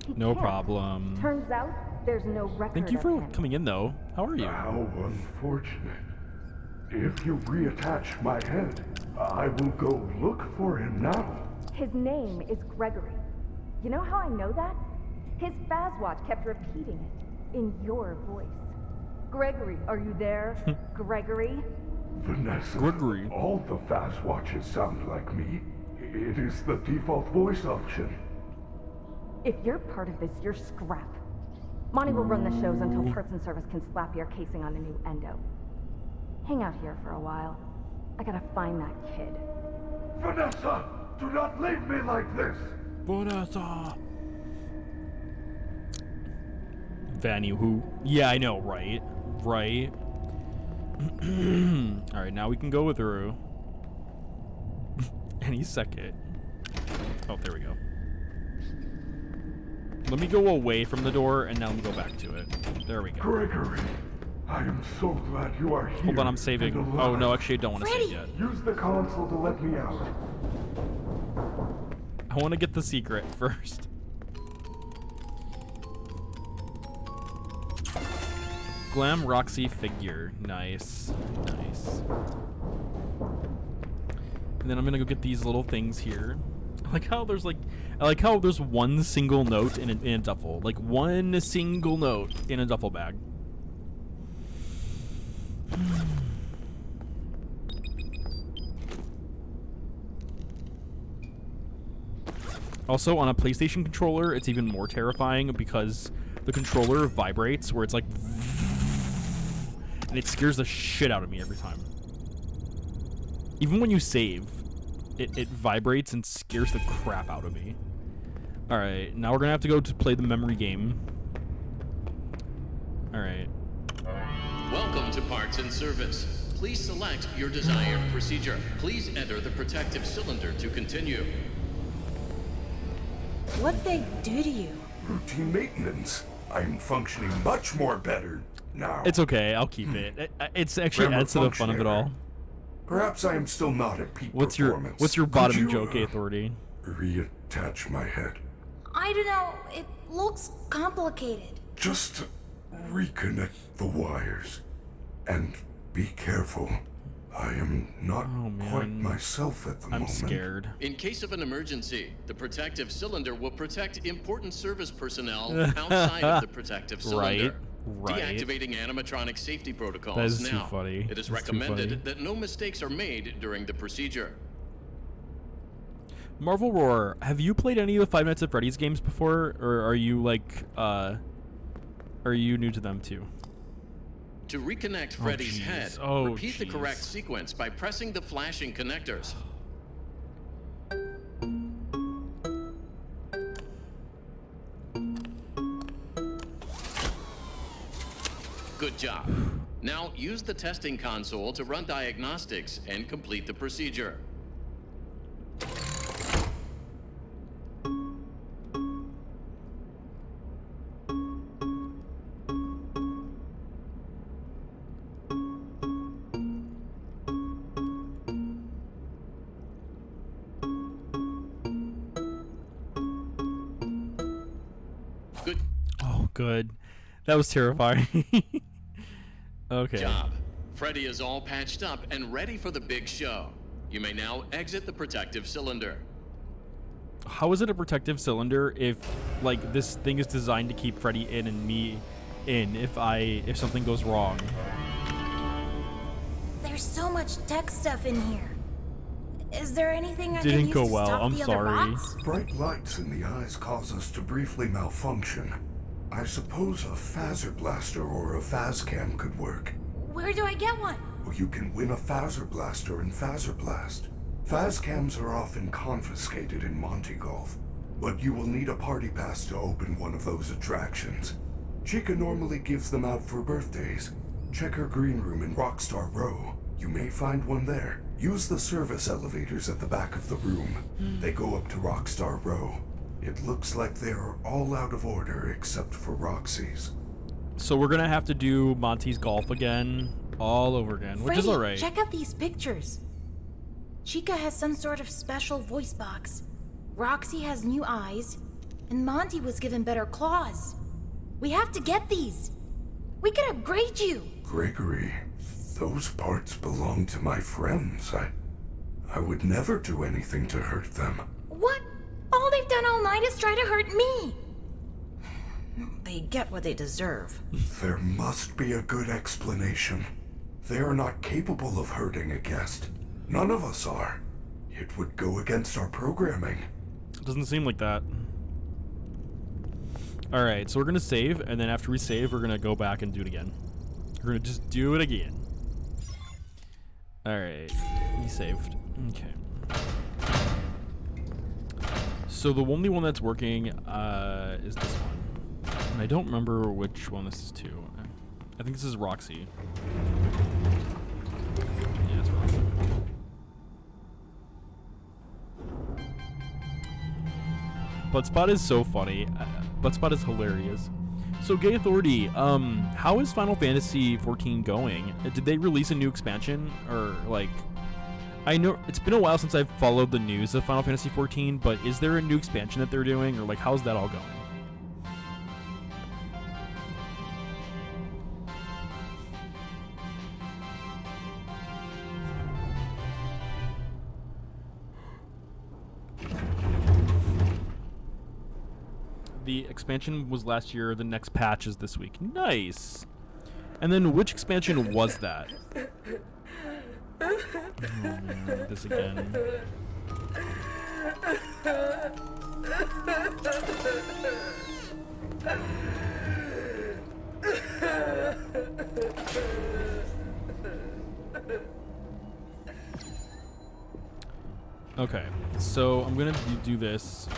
Speaker 2: He
Speaker 1: No
Speaker 2: can't.
Speaker 1: problem.
Speaker 2: Turns out there's no record
Speaker 1: Thank you
Speaker 2: of
Speaker 1: for
Speaker 2: him.
Speaker 1: coming in, though. How are you?
Speaker 3: How unfortunate. If you reattach my head, I will go look for him now.
Speaker 2: His name is Gregory. You know how I know that? His Fazwatch kept repeating it in your voice. Gregory, are you there? Gregory?
Speaker 3: Vanessa,
Speaker 1: Gregory.
Speaker 3: all the fast watches sound like me. It is the default voice option.
Speaker 2: If you're part of this, you're scrap. Monty will run the shows until Parts and Service can slap your casing on a new endo. Hang out here for a while. I gotta find that kid.
Speaker 3: Vanessa, do not leave me like this.
Speaker 1: Vanessa. Vanny who? Yeah, I know, right? Right. Alright, now we can go through. Any second. Oh, there we go. Let me go away from the door, and now let me go back to it. There we go.
Speaker 3: Gregory, I am so glad you are here.
Speaker 1: Hold on, I'm saving.
Speaker 3: and
Speaker 1: Oh, no,
Speaker 3: alive.
Speaker 1: actually, I don't want to save yet.
Speaker 3: Use the console to let me out.
Speaker 1: I want to get the secret first. Glam Roxy figure. Nice. Nice. And then I'm gonna go get these little things here. I like how there's one single note in a duffel. Like one single note in a duffel bag. Also, on a PlayStation controller, it's even more terrifying because the controller vibrates where it's like, and it scares the shit out of me every time. Even when you save, it vibrates and scares the crap out of me. Alright, now we're gonna have to go to play the memory game. Alright.
Speaker 6: Welcome to Parts and Service. Please select your desired procedure. Please enter the protective cylinder to continue.
Speaker 4: What'd they do to you?
Speaker 3: Routine maintenance. I'm functioning much more better now.
Speaker 1: It's okay, I'll keep it. It's actually
Speaker 3: Grammar
Speaker 1: adds to the fun
Speaker 3: function
Speaker 1: of it
Speaker 3: error.
Speaker 1: all.
Speaker 3: Perhaps I am still not at peak
Speaker 1: What's
Speaker 3: performance.
Speaker 1: your
Speaker 3: Could
Speaker 1: bottoming
Speaker 3: you,
Speaker 1: joke, Authority?
Speaker 3: reattach my head.
Speaker 4: I don't know. It looks complicated.
Speaker 3: Just reconnect the wires. And be careful. I am not quite
Speaker 1: man.
Speaker 3: myself at the
Speaker 1: I'm
Speaker 3: moment.
Speaker 1: scared.
Speaker 6: In case of an emergency, the protective cylinder will protect important service personnel outside of the protective cylinder.
Speaker 1: Right.
Speaker 6: Deactivating animatronic safety protocols
Speaker 1: That is too
Speaker 6: now.
Speaker 1: funny.
Speaker 6: It is
Speaker 1: That's too funny.
Speaker 6: recommended that no mistakes are made during the procedure.
Speaker 1: Marvel Roar, have you played any of the Five Nights at Freddy's games before, or are you new to them too?
Speaker 6: To reconnect Freddy's
Speaker 1: jeez.
Speaker 6: head,
Speaker 1: Oh,
Speaker 6: repeat the correct
Speaker 1: jeez.
Speaker 6: sequence by pressing the flashing connectors. Good job. Now use the testing console to run diagnostics and complete the procedure. Good
Speaker 1: Good. That was terrifying. Okay.
Speaker 6: job. Freddy is all patched up and ready for the big show. You may now exit the protective cylinder.
Speaker 1: How is it a protective cylinder if, like, this thing is designed to keep Freddy in and me in if something goes wrong?
Speaker 4: There's so much tech stuff in here. Is there anything I
Speaker 1: Didn't
Speaker 4: can use
Speaker 1: go
Speaker 4: to
Speaker 1: well,
Speaker 4: stop
Speaker 1: I'm
Speaker 4: the
Speaker 1: sorry.
Speaker 4: other bots?
Speaker 3: Bright lights in the eyes cause us to briefly malfunction. I suppose a phaser blaster or a phascam could work.
Speaker 4: Where do I get one?
Speaker 3: Or you can win a phaser blaster in Phaser Blast. Phascams are often confiscated in Monty Golf, but you will need a party pass to open one of those attractions. Chica normally gives them out for birthdays. Check her green room in Rockstar Row. You may find one there. Use the service elevators at the back of the room. They go up to Rockstar Row. It looks like they are all out of order except for Roxy's.
Speaker 1: So we're gonna have to do Monty's golf again, all over again, which is
Speaker 4: Freddy,
Speaker 1: alright.
Speaker 4: check out these pictures. Chica has some sort of special voice box. Roxy has new eyes, and Monty was given better claws. We have to get these. We can upgrade you.
Speaker 3: Gregory, those parts belong to my friends. I would never do anything to hurt them.
Speaker 4: What? All they've done all night is try to hurt me. They get what they deserve.
Speaker 3: There must be a good explanation. They are not capable of hurting a guest. None of us are. It would go against our programming.
Speaker 1: Doesn't seem like that. Alright, so we're gonna save, and then after we save, we're gonna go back and do it again. We're gonna just do it again. Alright, we saved. Okay. So the only one that's working is this one. And I don't remember which one this is to. I think this is Roxy. Yeah, it's Roxy. Bloodspot is so funny. Bloodspot is hilarious. So, Gay Authority, how is Final Fantasy XIV going? Did they release a new expansion? Or, like... I know it's been a while since I've followed the news of Final Fantasy XIV, but is there a new expansion that they're doing? Or, like, how's that all going? The expansion was last year, the next patch is this week. Nice! And then which expansion was that? Oh man, this again. Okay, so I'm gonna do this.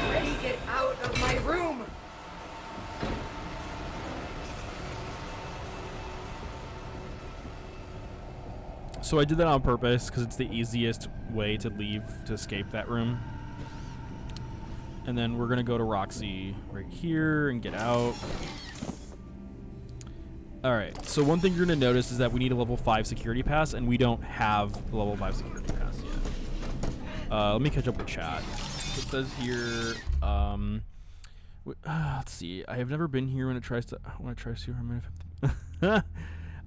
Speaker 7: Freddy, get out of my room!
Speaker 1: So I did that on purpose because it's the easiest way to leave, to escape that room. And then we're gonna go to Roxy right here and get out. Alright, so one thing you're gonna notice is that we need a level 5 security pass, and we don't have the level 5 security pass yet. Let me catch up with chat. It says here, let's see. I have never been here when it tries to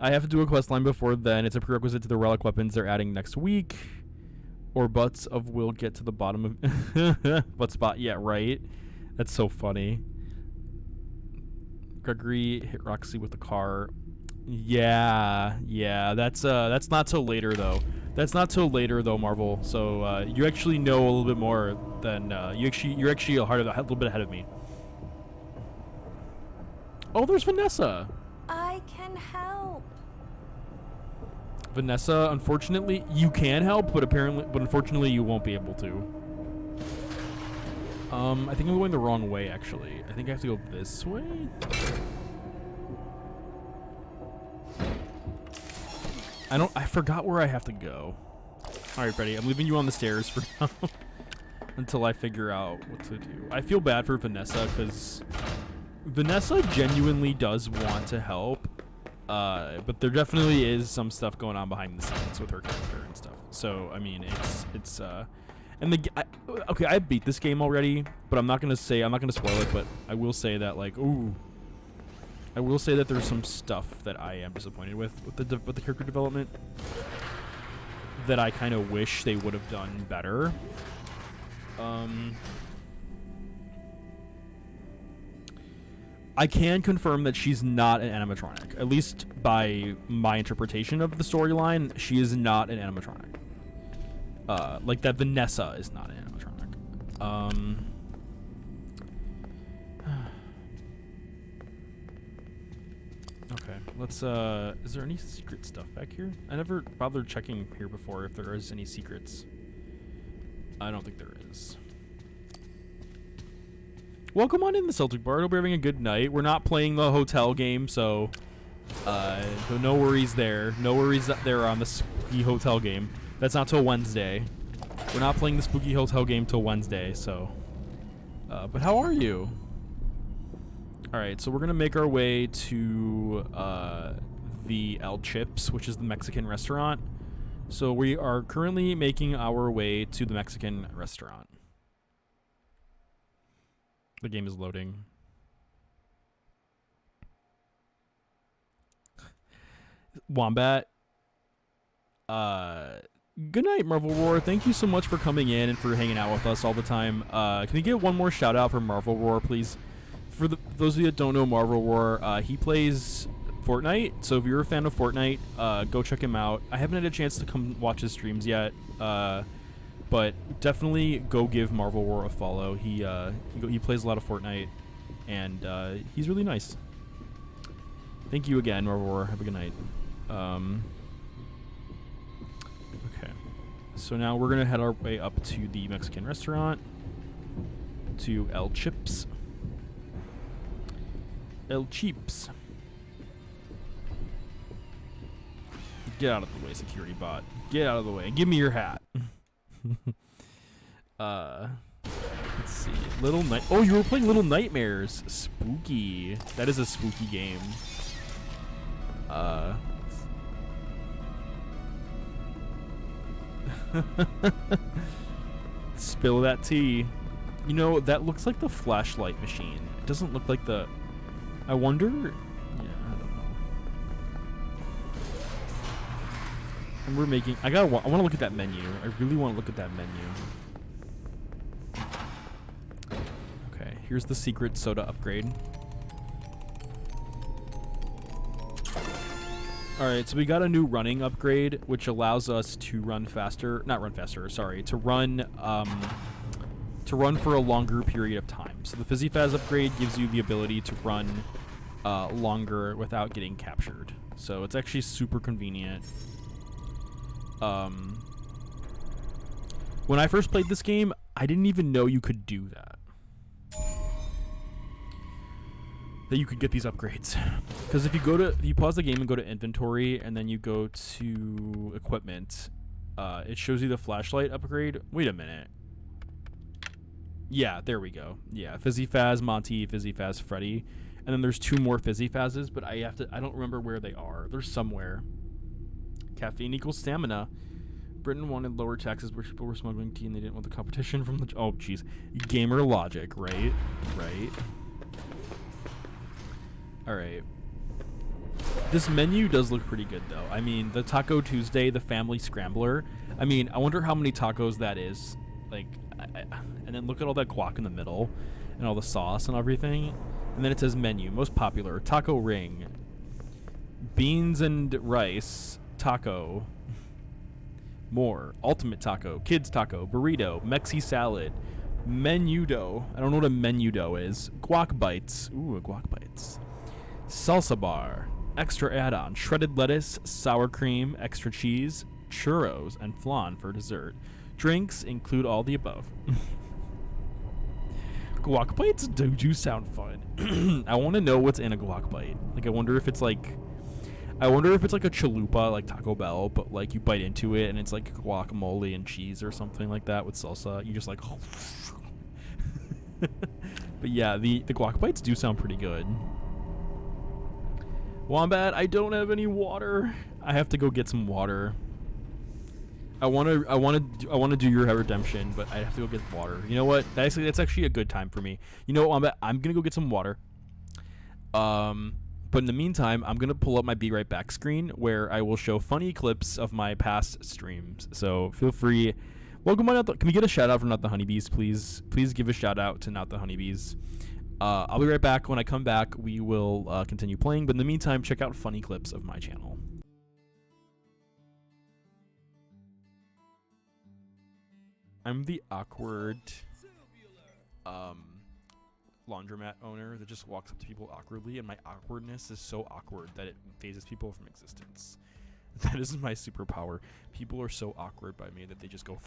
Speaker 1: I have to do a quest line before then. It's a prerequisite to the relic weapons they're adding next week. Or butts of will get to the bottom of butt spot. Yeah, right. That's so funny. Gregory hit Roxy with the car. Yeah. That's not till later though. That's not till later though, Marvel. So you actually know a little bit more than you're actually a little bit ahead of me. Oh, there's Vanessa.
Speaker 2: I can help.
Speaker 1: Vanessa, unfortunately, you can help, but unfortunately, you won't be able to. I think I'm going the wrong way, actually. I think I have to go this way. I forgot where I have to go. All right, Freddy, I'm leaving you on the stairs for now until I figure out what to do. I feel bad for Vanessa because Vanessa genuinely does want to help, but there definitely is some stuff going on behind the scenes with her character and stuff. So, I mean, okay, I beat this game already, but I'm not gonna spoil it, but I will say that, like, I will say that there's some stuff that I am disappointed with the character development that I kind of wish they would have done better. I can confirm that she's not an animatronic. At least by my interpretation of the storyline, she is not an animatronic. Like that Vanessa is not an animatronic. Okay, let's, is there any secret stuff back here? I never bothered checking here before if there is any secrets. I don't think there is. Welcome on in the Celtic Bar. Hope you're having a good night. We're not playing the hotel game, so no worries there. No worries there on the spooky hotel game. That's not till Wednesday. We're not playing the spooky hotel game till Wednesday, so. But how are you? All right, so we're gonna make our way to the El Chips, which is the Mexican restaurant. So we are currently making our way to the Mexican restaurant. The game is loading. Wombat. Good night, Marvel Roar. Thank you so much for coming in and for hanging out with us all the time. Can we get one more shout out for Marvel Roar, please? For those of you that don't know Marvel Roar, he plays Fortnite. So if you're a fan of Fortnite, go check him out. I haven't had a chance to come watch his streams yet, but definitely go give Marvel Roar a follow. He plays a lot of Fortnite, and he's really nice. Thank you again, Marvel Roar. Have a good night. Okay, so now we're gonna head our way up to the Mexican restaurant, to El Chips. El Chips. Get out of the way, security bot. Get out of the way. Give me your hat. Let's see. Little Night. Oh, you were playing Little Nightmares. Spooky. That is a spooky game. Spill that tea. You know, that looks like the flashlight machine. It doesn't look like the... I wonder... Yeah, I don't know. And we're making... I want to look at that menu. I really want to look at that menu. Okay, here's the secret soda upgrade. Alright, so we got a new running upgrade, which allows us to run faster... Not run faster, sorry. To run for a longer period of time. So the Fizzy Faz upgrade gives you the ability to run longer without getting captured. So it's actually super convenient. When I first played this game, I didn't even know you could do that. That you could get these upgrades. Because if you pause the game and go to inventory and then you go to equipment, it shows you the flashlight upgrade. Wait a minute. Yeah, there we go. Yeah, Fizzy Faz, Monty, Fizzy Faz, Freddy. And then there's 2 more Fizzy Fazes, but I don't remember where they are. They're somewhere. Caffeine equals stamina. Britain wanted lower taxes where people were smuggling tea and they didn't want the competition from the... Oh, jeez. Gamer logic, right? Right. Alright. This menu does look pretty good, though. I mean, the Taco Tuesday, the Family Scrambler. I mean, I wonder how many tacos that is. Like... and then look at all that guac in the middle and all the sauce and everything. And then it says menu, most popular, taco ring, beans and rice, taco, more, ultimate taco, kids taco, burrito, Mexi salad, menudo. I don't know what a menudo is. Guac bites. Ooh, a guac bites. Salsa bar, extra add-on, shredded lettuce, sour cream, extra cheese, churros, and flan for dessert. Drinks include all the above. Guac bites do sound fun. I want to know what's in a guac bite. Like, I wonder if it's like... I wonder if it's like a chalupa, like Taco Bell, but like you bite into it and it's like guacamole and cheese or something like that with salsa. You just like. But yeah, the guac bites do sound pretty good. Wombat, I don't have any water. I have to go get some water. I want to do your redemption, but I have to go get water. You know what? That's actually a good time for me. You know what, Wombat? I'm gonna go get some water. But in the meantime, I'm gonna pull up my Be Right Back screen where I will show funny clips of my past streams. So feel free. Welcome on. Can we get a shout out from Not the Honeybees, please? Please give a shout out to Not the Honeybees. I'll be right back. When I come back, we will continue playing. But in the meantime, check out funny clips of my channel. I'm the awkward laundromat owner that just walks up to people awkwardly, and my awkwardness is so awkward that it phases people from existence. That is my superpower. People are so awkward by me that they just go.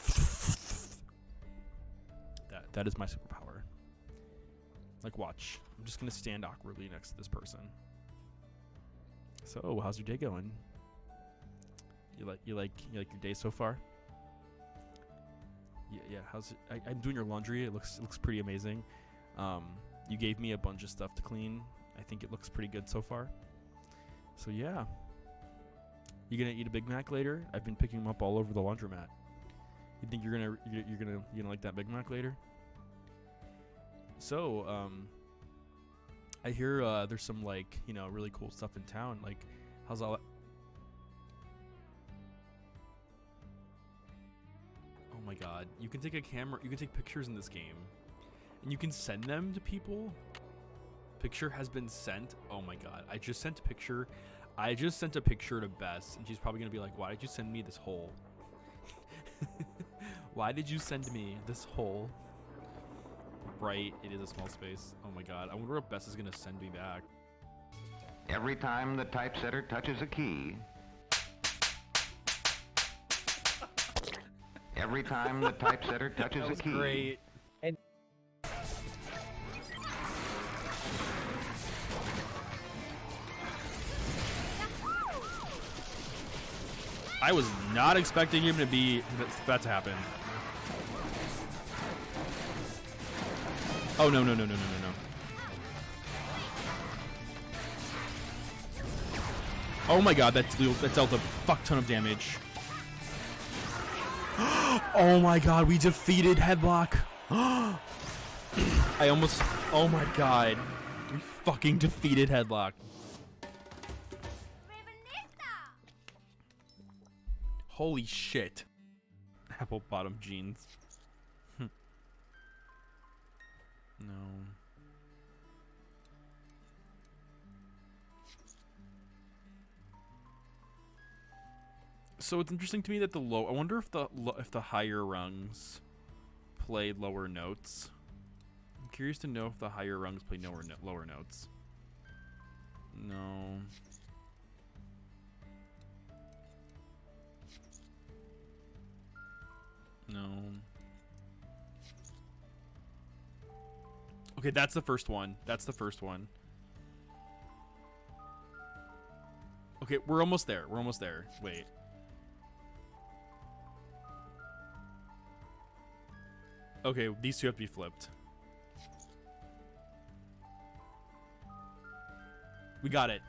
Speaker 1: That is my superpower. Like, watch. I'm just gonna stand awkwardly next to this person. So, how's your day going? You like your day so far? Yeah. How's it? I'm doing your laundry. It looks pretty amazing. You gave me a bunch of stuff to clean. I think it looks pretty good so far. So yeah. You gonna eat a Big Mac later? I've been picking them up all over the laundromat. You think you're gonna like that Big Mac later? So I hear there's some like really cool stuff in town. Like, how's all that? Oh my God! You can take a camera. You can take pictures in this game. And you can send them to people. Picture has been sent. Oh my God. I just sent a picture to Bess, and she's probably going to be like, why did you send me this hole? Why did you send me this hole? Right, it is a small space. Oh my God. I wonder what Bess is going to send me back.
Speaker 8: Every time the typesetter touches a key. Every time the typesetter touches a key.
Speaker 1: Great. I was not expecting him to be that to happen. Oh no. Oh my God, that dealt a fuck ton of damage. Oh my God, we defeated Headlock. Oh my God, we fucking defeated Headlock. Holy shit. Apple bottom jeans. No. So it's interesting to me that I wonder if the higher rungs play lower notes. I'm curious to know if the higher rungs play lower notes. No. No. Okay, that's the first one. Okay, we're almost there. Wait. Okay, these two have to be flipped. We got it.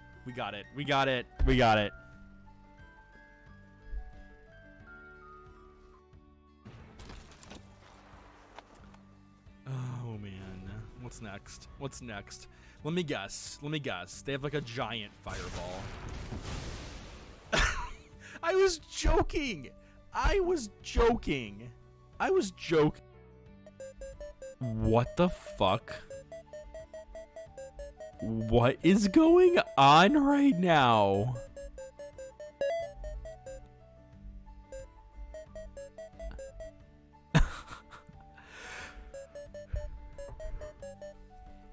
Speaker 1: Oh man, what's next? Let me guess. They have like a giant fireball. I was joking. What the fuck? What is going on right now?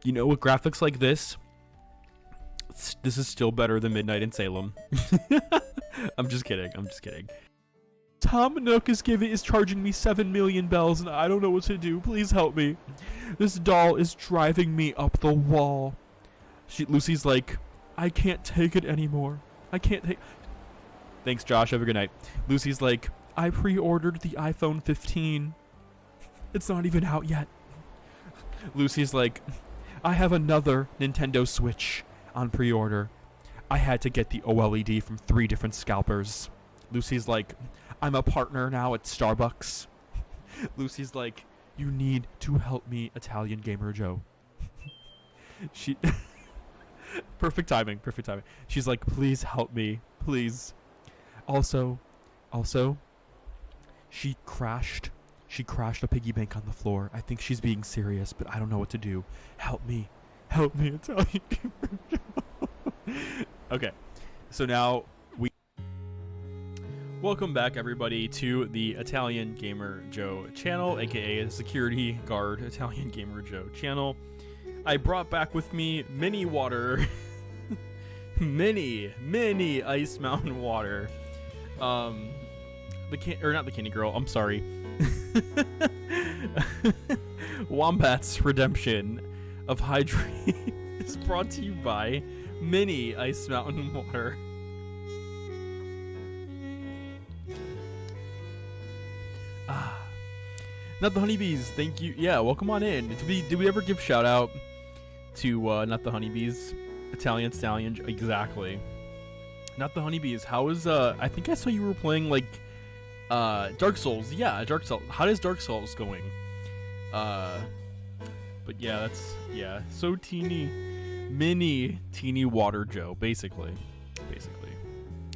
Speaker 1: You know, with graphics like this is still better than Midnight in Salem. I'm just kidding. Tom Nook is charging me 7 million bells and I don't know what to do. Please help me. This doll is driving me up the wall. Lucy's like, I can't take it anymore. I can't take... Thanks, Josh. Have a good night. Lucy's like, I pre-ordered the iPhone 15. It's not even out yet. Lucy's like, I have another Nintendo Switch on pre-order. I had to get the OLED from 3 different scalpers. Lucy's like, I'm a partner now at Starbucks. Lucy's like, you need to help me, Italian Gamer Joe. She... Perfect timing. She's like, please help me. Please. Also, she crashed a piggy bank on the floor. I think she's being serious, but I don't know what to do. Help me, Italian Gamer Joe. Okay, so now welcome back, everybody, to the Italian Gamer Joe channel, aka the Security Guard Italian Gamer Joe channel. I brought back with me mini water, mini Ice Mountain water. Not the Candy Girl. I'm sorry. Wombat's Redemption of Hydrate is brought to you by Mini Ice Mountain Water. Not the Honeybees, thank you. Yeah, welcome on in. Did we ever give shout out to Not the Honeybees? Italian Stallion, exactly. Not the Honeybees. How is I think I saw you were playing like Dark Souls. Yeah, Dark Souls. How does Dark Souls going? But yeah, so mini teeny water Joe, basically.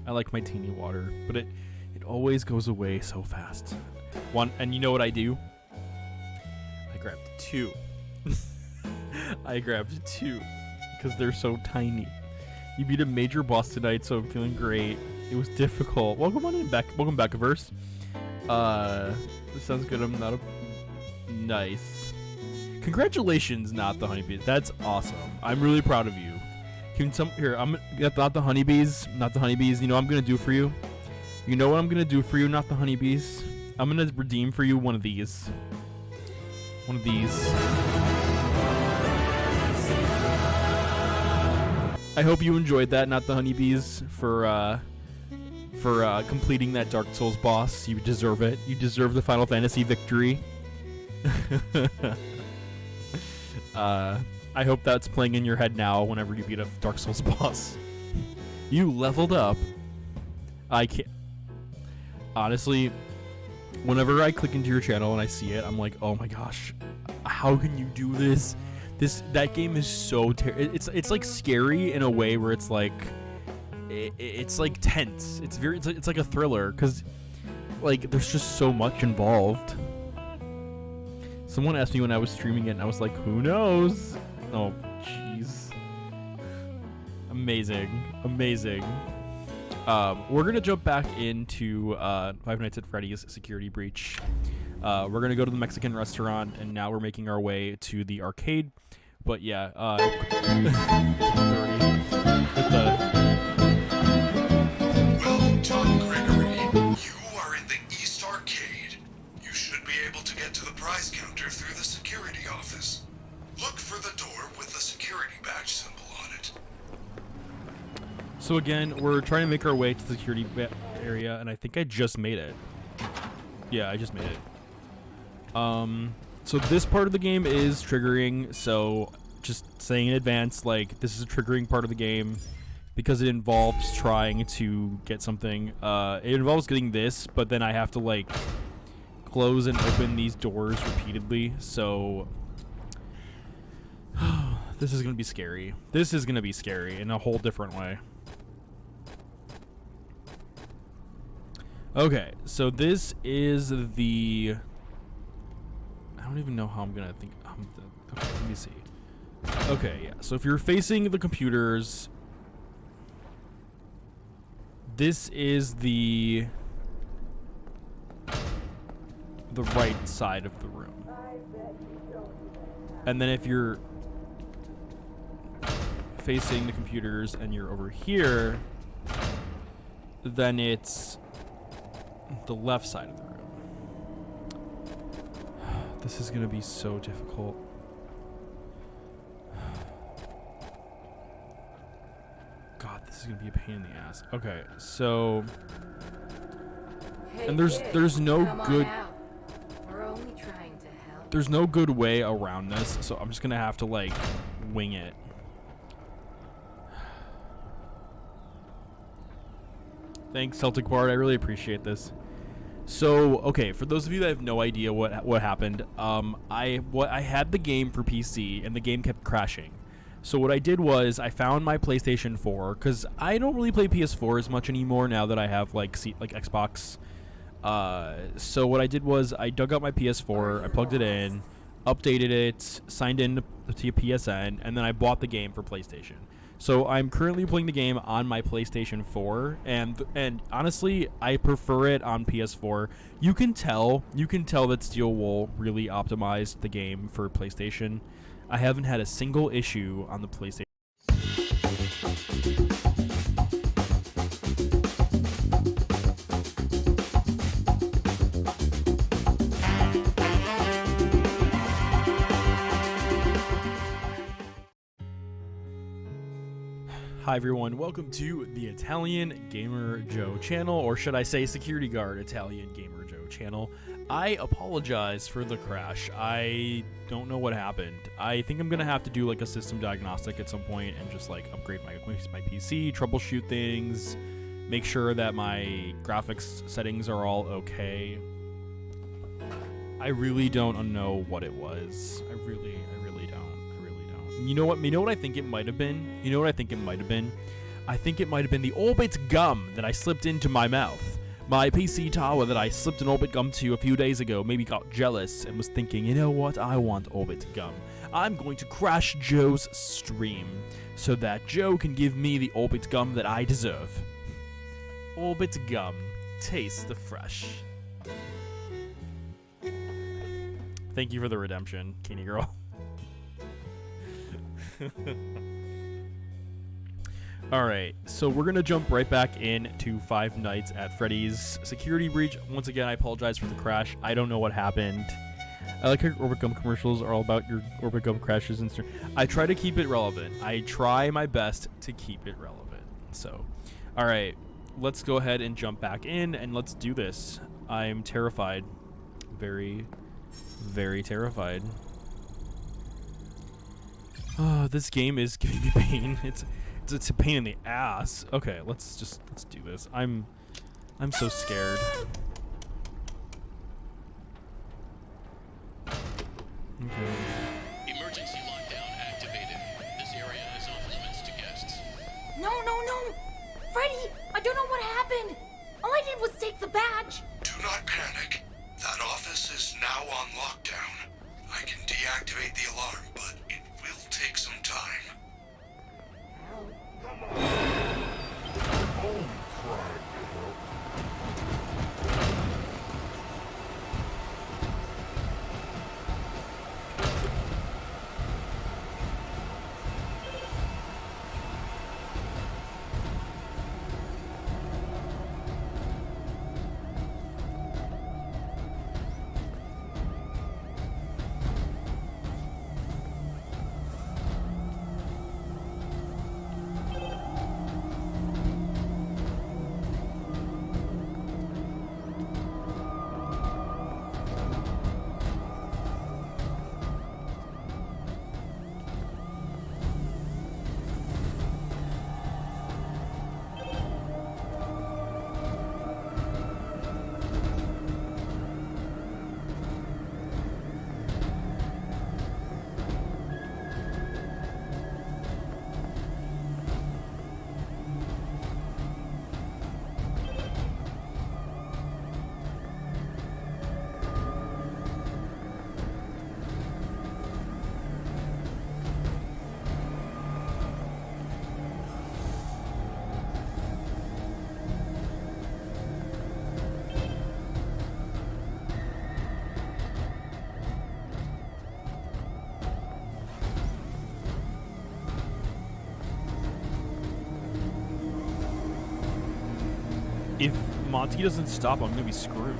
Speaker 1: I like my teeny water, but it always goes away so fast. And you know what I do? I grabbed 2. I grabbed 2 because they're so tiny. You beat a major boss tonight, so I'm feeling great. It was difficult. Welcome on in back. Welcome back, Verse. This sounds good. I'm not a nice. Congratulations, Not the Honeybees. That's awesome. I'm really proud of you. I'm not the honeybees. Not the honeybees. You know what I'm gonna do for you? You know what I'm gonna do for you? Not the honeybees. I'm gonna redeem for you one of these. One of these. I hope you enjoyed that, Not the Honeybees, for completing that Dark Souls boss. You deserve it. You deserve the Final Fantasy victory. I hope that's playing in your head now whenever you beat a Dark Souls boss. You leveled up. I can't... Honestly, whenever I click into your channel and I see it, I'm like, oh my gosh, how can you do this? That game is so it's like scary in a way where it's like it's like tense. It's like a thriller because like there's just so much involved. Someone asked me when I was streaming it, and I was like, who knows? Oh, jeez. Amazing. We're gonna jump back into Five Nights at Freddy's Security Breach. We're gonna go to the Mexican restaurant, and now we're making our way to the arcade. But yeah,
Speaker 3: Well done, Gregory. You are in the East Arcade. You should be able to get to the prize counter through the security office. Look for the door with the security badge symbol on it.
Speaker 1: so again, we're trying to make our way to the security area, and I think I just made it. Yeah, I just made it. So this part of the game is triggering, so just saying in advance, like, this is a triggering part of the game because it involves trying to get something. It involves getting this, but then I have to, like, close and open these doors repeatedly, so... This is gonna be scary. This is gonna be scary in a whole different way. Okay, so this is the... I don't even know how I'm gonna think. Okay, let me see. Okay, yeah. So if you're facing the computers, this is the right side of the room. And then if you're facing the computers and you're over here, then it's the left side of the room. This is gonna be so difficult. God, this is gonna be a pain in the ass. Okay, so
Speaker 7: Hey,
Speaker 1: and
Speaker 7: kid,
Speaker 1: there's no
Speaker 7: come on
Speaker 1: good
Speaker 7: out. We're only trying to help.
Speaker 1: there's no good way around this, so I'm just gonna have to like wing it. Thanks, Celtic Bard. I really appreciate this. So, okay, for those of you that have no idea what happened, I had the game for PC and the game kept crashing. So what I did was I found my PlayStation 4 because I don't really play PS4 as much anymore now that I have like Xbox. So what I did was I dug up my PS4, I plugged it in, updated it, signed in to PSN, and then I bought the game for PlayStation. So I'm currently playing the game on my PlayStation 4, and honestly, I prefer it on PS4. You can tell that Steel Wool really optimized the game for PlayStation. I haven't had a single issue on the PlayStation. Hi everyone, welcome to the Italian Gamer Joe channel, or should I say Security Guard Italian Gamer Joe channel. I apologize for the crash. I don't know what happened. I think I'm gonna have to do like a system diagnostic at some point and just like upgrade my PC, troubleshoot things, make sure that my graphics settings are all okay. I really don't know what it was. I really don't. You know what I think it might have been? I think it might have been the Orbit gum that I slipped into my mouth. My PC tower that I slipped an Orbit gum to a few days ago maybe got jealous and was thinking, you know what, I want Orbit gum. I'm going to crash Joe's stream so that Joe can give me the Orbit gum that I deserve. Orbit gum. Taste the fresh. Thank you for the redemption, Kenny girl. Alright, so we're gonna jump right back into Five Nights at Freddy's Security Breach. Once again, I apologize for the crash. I don't know what happened. I like how your Orbit Gum commercials are all about your Orbit Gum crashes and stuff. I try to keep it relevant. I try my best to keep it relevant. So, alright, let's go ahead and jump back in and let's do this. I'm terrified. Very, very terrified. Oh, this game is giving me pain. It's a pain in the ass. Okay, let's do this. I'm so scared. Okay.
Speaker 6: Emergency lockdown activated. This area is off limits to guests.
Speaker 4: No! Freddy, I don't know what happened. All I did was take the badge.
Speaker 3: Do not panic. That office is now on lockdown. I can deactivate the alarm, but it will take some time.
Speaker 1: If Monty doesn't stop, I'm gonna be screwed.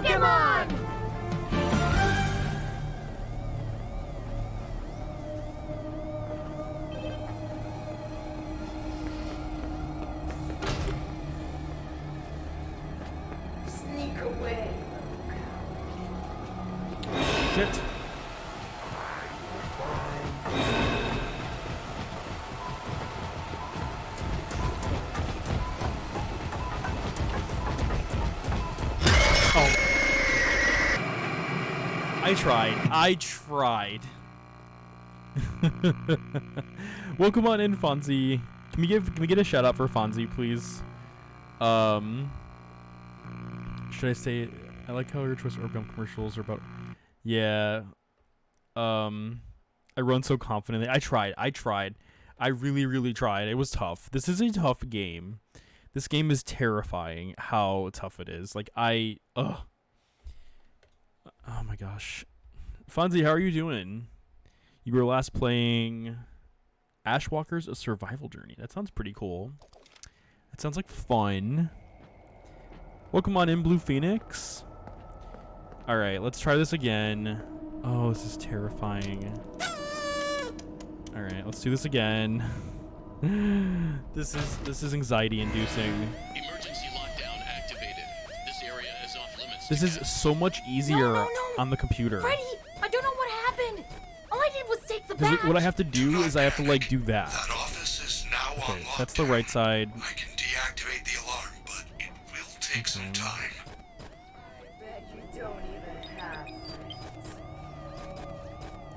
Speaker 7: Pokemon! Sneak away.
Speaker 1: Shit. Oh. I tried. Welcome on in, Fonzie. Can we get a shout out for Fonzie, please? Should I say I like how your Twist Orb Gum commercials are about. Yeah. I run so confidently. I tried. I really tried. It was tough. This is a tough game. This game is terrifying how tough it is. Like, oh my gosh. Fonzie, how are you doing? You were last playing Ashwalker's A Survival Journey. That sounds pretty cool. That sounds like fun. Welcome on in, Blue Phoenix. Alright, let's try this again. Oh, this is terrifying. Alright, let's do this again. This is anxiety inducing.
Speaker 6: Emergency lockdown activated. This area is off limits.
Speaker 1: This is so much easier on the computer.
Speaker 4: Freddy, I don't know what happened. All I did was take the badge.
Speaker 1: What I have to do is I have to like do that.
Speaker 3: That office is now
Speaker 1: Okay,
Speaker 3: on
Speaker 1: that's the
Speaker 3: lockdown.
Speaker 1: right side.
Speaker 3: I can deactivate the alarm, but it will take some time.
Speaker 7: I bet you don't even have friends.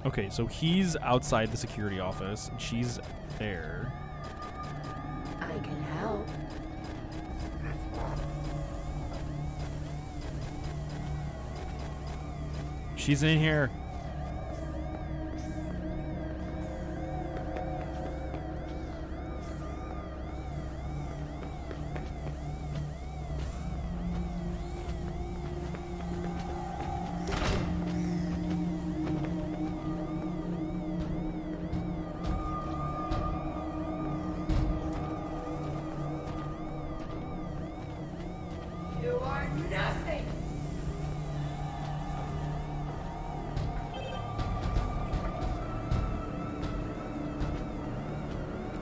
Speaker 1: Okay, so he's outside the security office and she's there.
Speaker 7: I can help.
Speaker 1: She's in here.
Speaker 7: You are nothing.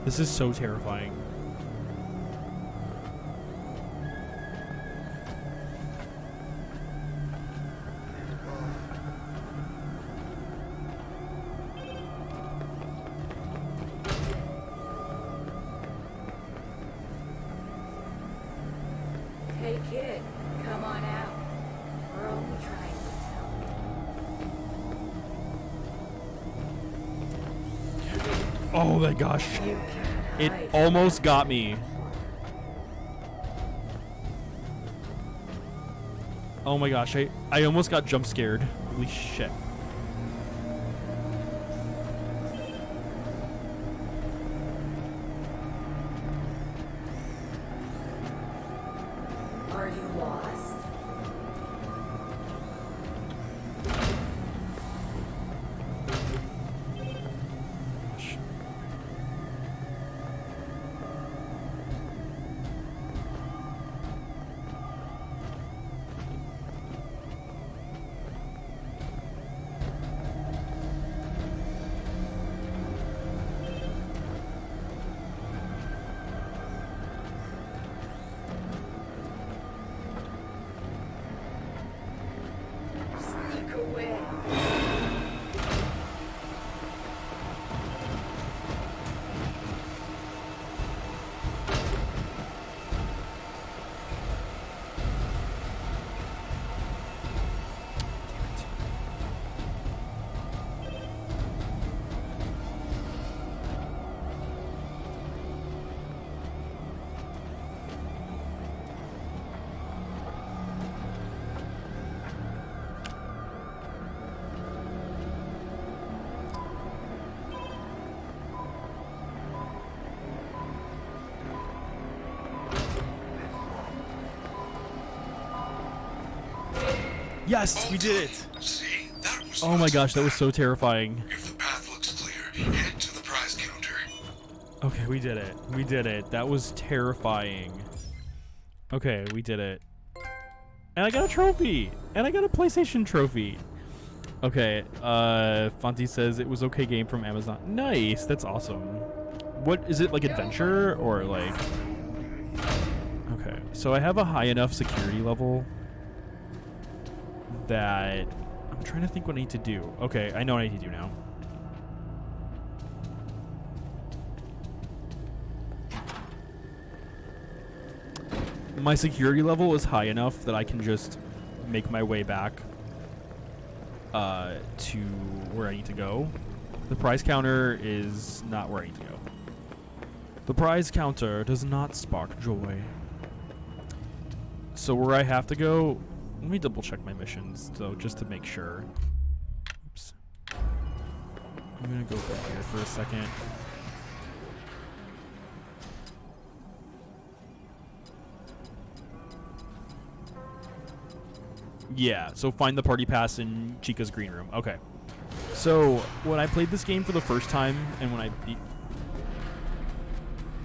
Speaker 1: This is so terrifying.
Speaker 7: Hey kid, come on out. We're only trying to help.
Speaker 1: Oh my gosh.
Speaker 7: You can't
Speaker 1: It
Speaker 7: hide.
Speaker 1: almost got me. Oh my gosh, I almost got jump scared. Holy shit.
Speaker 7: Are you lost? Sneak away.
Speaker 1: Yes, we did it.
Speaker 3: See, that was
Speaker 1: Oh my
Speaker 3: not
Speaker 1: gosh,
Speaker 3: so
Speaker 1: that was
Speaker 3: bad.
Speaker 1: so terrifying.
Speaker 3: If the path looks clear, head to the prize counter.
Speaker 1: Okay, we did it. We did it. That was terrifying. Okay, we did it. And I got a trophy! And I got a PlayStation trophy! Okay, Fonty says it was okay game from Amazon. Nice, that's awesome. What, is it like adventure or like... Okay, so I have a high enough security level that... I'm trying to think what I need to do. Okay, I know what I need to do now. My security level is high enough that I can just make my way back to where I need to go. The prize counter is not where I need to go. The prize counter does not spark joy. So where I have to go, let me double check my missions, so just to make sure. Oops. I'm gonna go back here for a second. Yeah, so find the party pass in Chica's green room. Okay. So, when I played this game for the first time, and when I beat...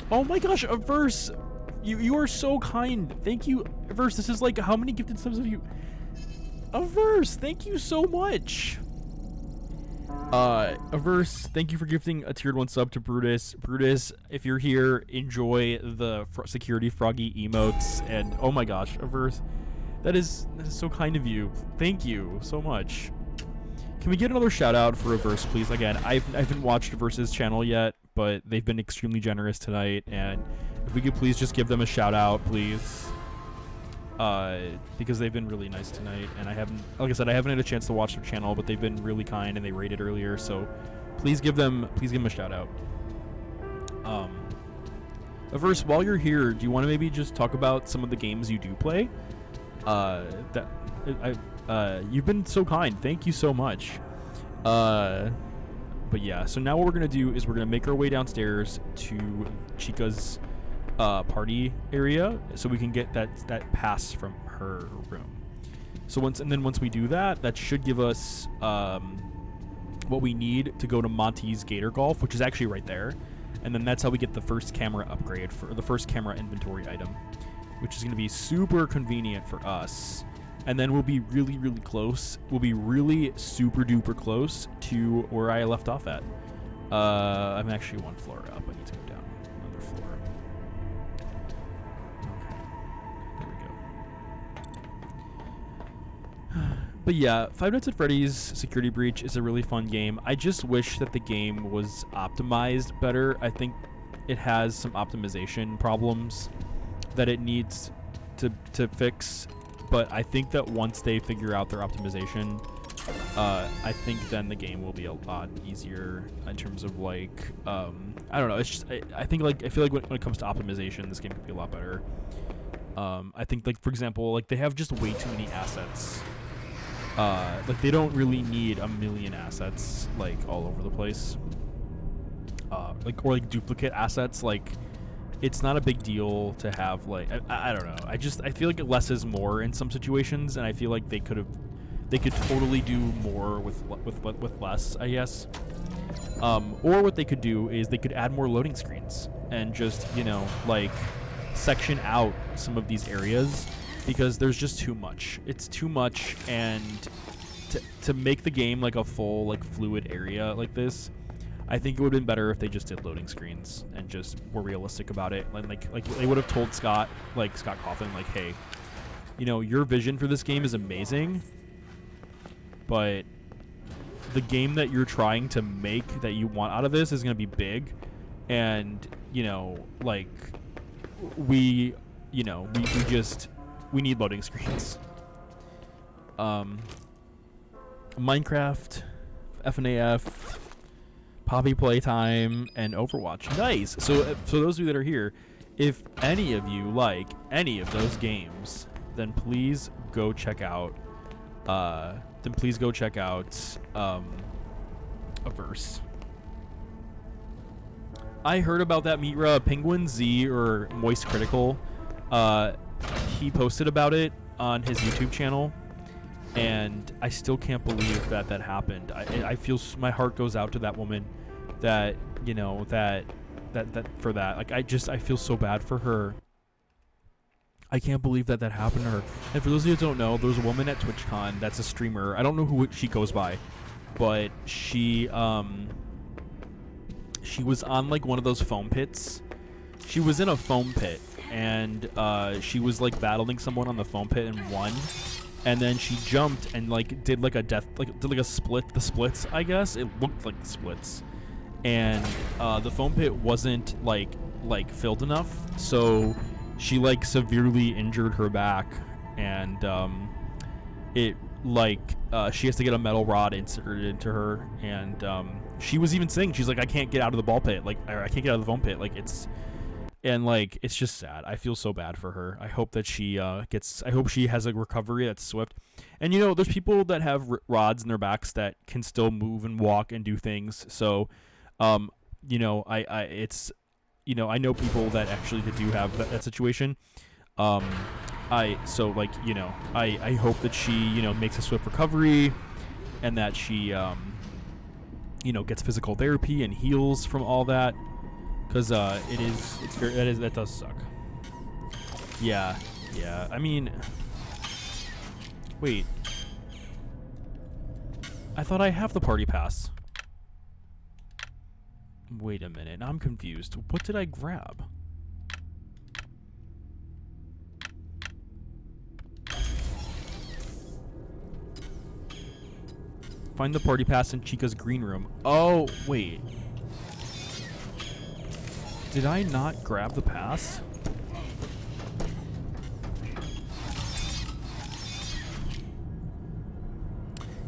Speaker 1: Oh my gosh, Averse! You are so kind. Thank you, Averse. This is like, how many gifted subs have you... Averse, thank you so much! Averse, thank you for gifting a tiered 1 sub to Brutus. Brutus, if you're here, enjoy the security froggy emotes, and oh my gosh, Averse... That is so kind of you. Thank you so much. Can we get another shout out for Reverse, please? Again, I haven't watched Reverse's channel yet, but they've been extremely generous tonight, and if we could please just give them a shout out, please. Because they've been really nice tonight, and I haven't, like I said, I haven't had a chance to watch their channel, but they've been really kind and they rated earlier, so please give them a shout out. Reverse, while you're here, do you want to maybe just talk about some of the games you do play? You've been so kind. Thank you so much. But yeah, so now what we're gonna do is we're gonna make our way downstairs to Chica's party area, so we can get that pass from her room. So once we do that, that should give us what we need to go to Monty's Gator Golf, which is actually right there, and then that's how we get the first camera upgrade for the first camera inventory item, which is going to be super convenient for us. And then we'll be really, really close. We'll be really super duper close to where I left off at. I'm actually 1 floor up. I need to go down another floor. Okay. There we go. But yeah, Five Nights at Freddy's Security Breach is a really fun game. I just wish that the game was optimized better. I think it has some optimization problems that it needs to fix, but I think that once they figure out their optimization, I think then the game will be a lot easier in terms of like I don't know, it's just I feel like when it comes to optimization, this game could be a lot better. I think, like, for example, like, they have just way too many assets. Like, they don't really need a million assets, like, all over the place. Like, or like duplicate assets. Like, it's not a big deal to have, like, I don't know. I feel like less is more in some situations, and I feel like they could totally do more with less, I guess. Or what they could do is they could add more loading screens and just, you know, like, section out some of these areas, because there's just too much. It's too much, and to make the game like a full, like, fluid area like this, I think it would have been better if they just did loading screens and just were realistic about it. And like they would have told Scott Coughlin, like, hey, you know, your vision for this game is amazing, but the game that you're trying to make, that you want out of this, is going to be big, and, you know, like, we need loading screens. Minecraft, FNAF, Poppy Playtime, and Overwatch. Nice. So those of you that are here, if any of you like any of those games, then please go check out. Averse. I heard about that, Mitra. Penguin Z, or Moist Critical, he posted about it on his YouTube channel, and I still can't believe that happened. I feel, my heart goes out to that woman, that, you know, that for that. Like, I feel so bad for her. I can't believe that happened to her. And for those of you who don't know, there's a woman at TwitchCon that's a streamer. I don't know who she goes by, but she was on like one of those foam pits. She was in a foam pit, and she was like battling someone on the foam pit and won. And then she jumped and like did like a the splits, I guess. It looked like the splits. And the foam pit wasn't like filled enough, so she like severely injured her back, and it like she has to get a metal rod inserted into her, and she was even saying, she's like, I can't get out of the ball pit, like, or I can't get out of the foam pit, like it's just sad. I feel so bad for her. I hope that she I hope she has a recovery that's swift. And you know, there's people that have rods in their backs that can still move and walk and do things. So you know, it's, you know, I know people that actually do have that situation. So like, you know, I hope that she, you know, makes a swift recovery, and that she you know, gets physical therapy and heals from all that, because that does suck. Yeah, I mean, wait, I thought I have the party pass. Wait a minute, I'm confused. What did I grab? Find the party pass in Chica's green room. Oh, wait. Did I not grab the pass?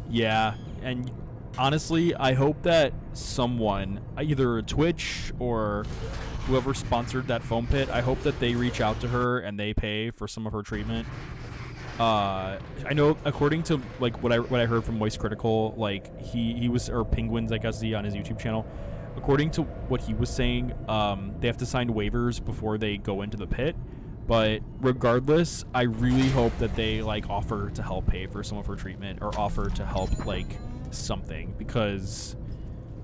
Speaker 1: Yeah, and honestly, I hope that someone, either Twitch or whoever sponsored that foam pit, I hope that they reach out to her and they pay for some of her treatment. I know, according to like what I heard from Moist Critical, like he was, or Penguins, I guess, on his YouTube channel. According to what he was saying, they have to sign waivers before they go into the pit. But regardless, I really hope that they like offer to help pay for some of her treatment, or offer to help like something, because,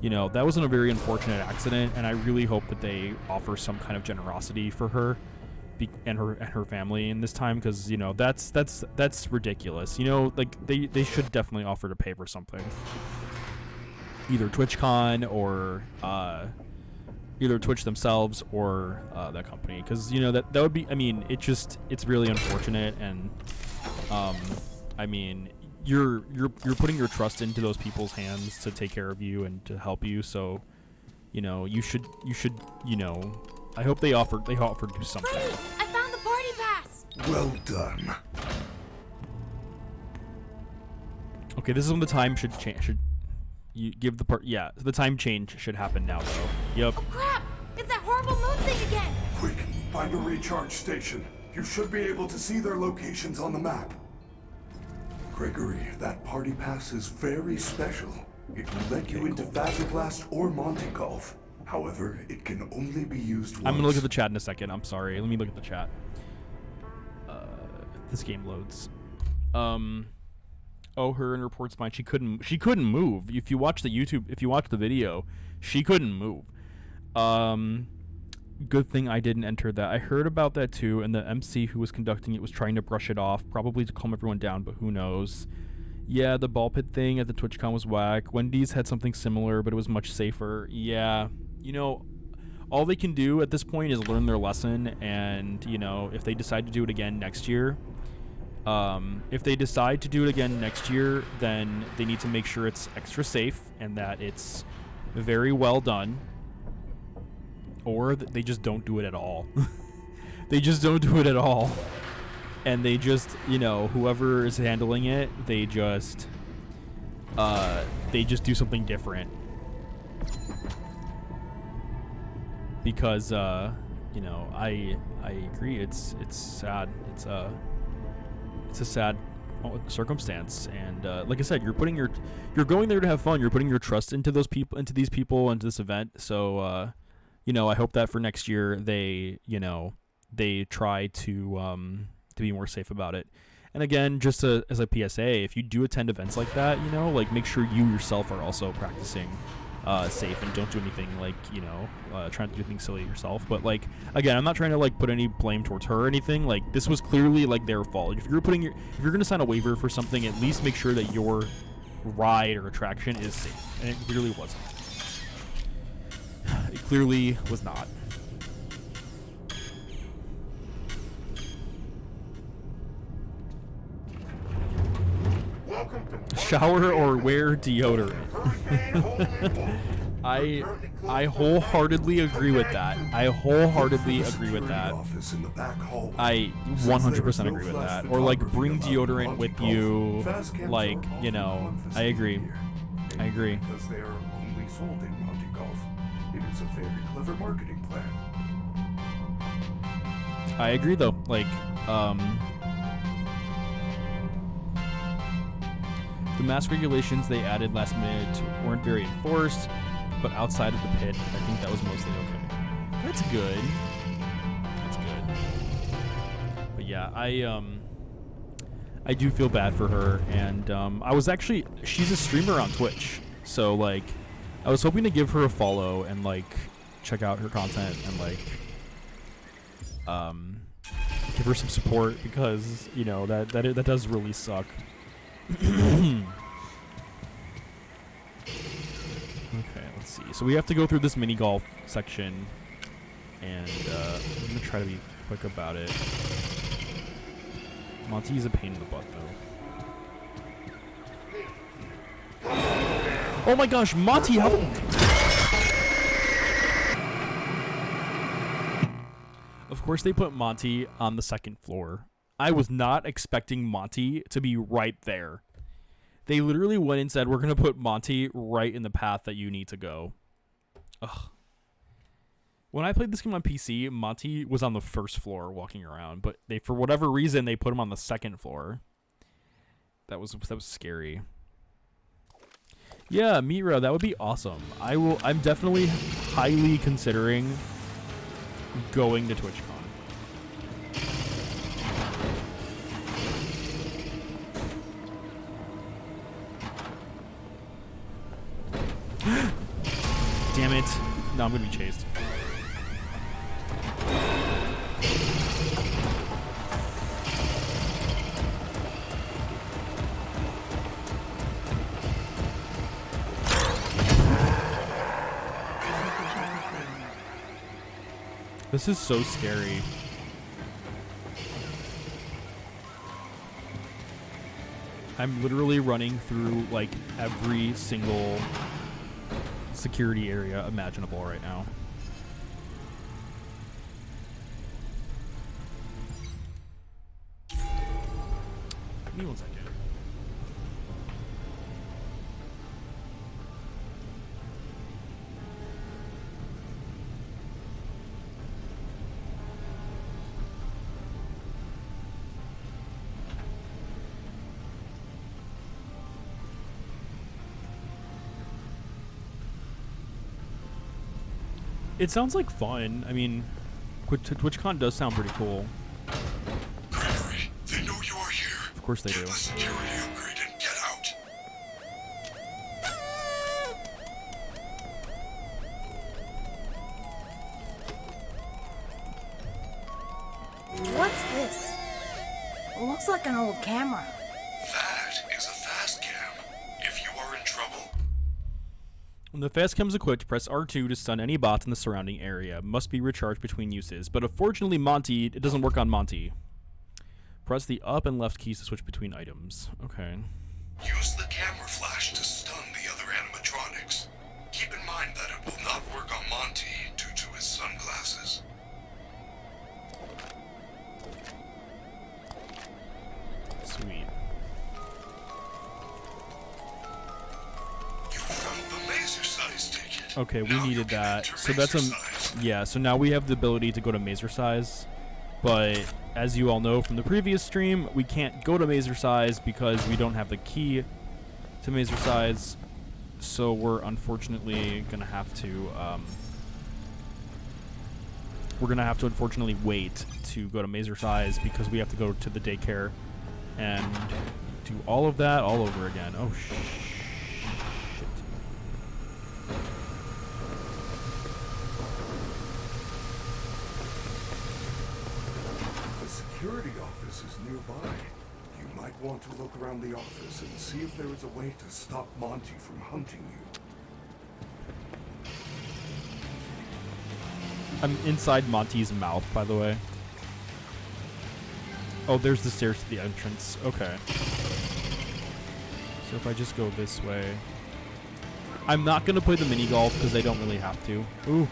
Speaker 1: you know, that wasn't a very unfortunate accident, and I really hope that they offer some kind of generosity for her and her family in this time, because, you know, that's ridiculous. You know, like they should definitely offer to pay for something, either TwitchCon or either Twitch themselves or that company, because, you know, that would be, I mean, it's really unfortunate, and I mean, you're putting your trust into those people's hands to take care of you and to help you, so, you know, you should, you know, I hope they offer to do something.
Speaker 4: Freddy, I found the party pass.
Speaker 3: Well done.
Speaker 1: Okay, this is when the time should change. Should you give the part? Yeah, the time change should happen now, though. Yep.
Speaker 4: Oh crap! It's that horrible moon thing again.
Speaker 3: Quick, find a recharge station. You should be able to see their locations on the map. Gregory, that party pass is very special. It will let you into Mazercise or Monty Golf. However, it can only be used once.
Speaker 1: I'm gonna look at the chat in a second. I'm sorry. Let me look at the chat. This game loads. Oh, her and reports mine. She couldn't move. If you watch the video, she couldn't move. Good thing I didn't enter that. I heard about that too, and the MC who was conducting it was trying to brush it off, probably to calm everyone down, but who knows. Yeah, the ball pit thing at the TwitchCon was whack. Wendy's had something similar, but it was much safer. Yeah, you know, all they can do at this point is learn their lesson, and, you know, if they decide to do it again next year, then they need to make sure it's extra safe and that it's very well done, or they just don't do it at all. They just don't do it at all. And they just, you know, whoever is handling it, they just do something different. Because, you know, I agree. It's sad. It's a sad circumstance. And like I said, you're going there to have fun. You're putting your trust into these people, into this event. So, you know, I hope that for next year they try to be more safe about it. And again, just as a PSA, if you do attend events like that, you know, like, make sure you yourself are also practicing safe and don't do anything like, you know, trying to do anything silly yourself. But like, again, I'm not trying to like put any blame towards her or anything. Like, this was clearly like their fault. If you're gonna sign a waiver for something, at least make sure that your ride or attraction is safe. And it clearly wasn't. It clearly was not. Shower or wear deodorant. I wholeheartedly agree with that. I 100% agree with that. Or like bring deodorant with you. Like, you know, I agree.
Speaker 3: Because they are only sold in Monty Golf. It is a very clever marketing plan.
Speaker 1: I agree though. Like, the mask regulations they added last minute weren't very enforced, but outside of the pit, I think that was mostly okay. That's good. But yeah, I do feel bad for her, and she's a streamer on Twitch, so like, I was hoping to give her a follow and like check out her content and like give her some support, because you know that does really suck. Okay, let's see. So we have to go through this mini golf section, and I'm gonna try to be quick about it. Monty's a pain in the butt, though. Oh my gosh, Monty! How? Of course, they put Monty on the second floor. I was not expecting Monty to be right there. They literally went and said, we're going to put Monty right in the path that you need to go. Ugh. When I played this game on PC, Monty was on the first floor walking around, but they, for whatever reason, they put him on the second floor. That was scary. Yeah, Mira, that would be awesome. I'm definitely highly considering going to TwitchCon. Damn it. No, I'm gonna be chased. This is so scary. I'm literally running through like every single security area imaginable right now. Give me 1 second. It sounds like fun. I mean, TwitchCon does sound pretty cool.
Speaker 3: Gregory, they know you are here.
Speaker 1: Of course they do.
Speaker 3: Get the security upgrade and get out.
Speaker 4: What's this? It looks like an old camera.
Speaker 3: That is a fast cam. If you are in trouble.
Speaker 1: When the fast cam's equipped, press R2 to stun any bots in the surrounding area. Must be recharged between uses. But unfortunately, Monty, it doesn't work on Monty. Press the up and left keys to switch between items. Okay.
Speaker 3: Use the camera flash to stun the other animatronics. Keep in mind that it will not work on Monty due to his sunglasses.
Speaker 1: Sweet.
Speaker 3: You found the Mazercise ticket.
Speaker 1: Okay, we
Speaker 3: Now you
Speaker 1: needed
Speaker 3: can
Speaker 1: that.
Speaker 3: enter
Speaker 1: So that's
Speaker 3: Mazercise.
Speaker 1: yeah, so now we have the ability to go to Mazercise. But as you all know from the previous stream, we can't go to Mazercise because we don't have the key to Mazercise. So we're unfortunately gonna have to unfortunately wait to go to Mazercise because we have to go to the daycare and do all of that all over again. Oh shit.
Speaker 3: security office is nearby. You might want to look around the office and see if there is a way to stop Monty from hunting you.
Speaker 1: I'm inside Monty's mouth, by the way. Oh, there's the stairs to the entrance. Okay. So if I just go this way. I'm not going to play the mini golf because I don't really have to. Ooh.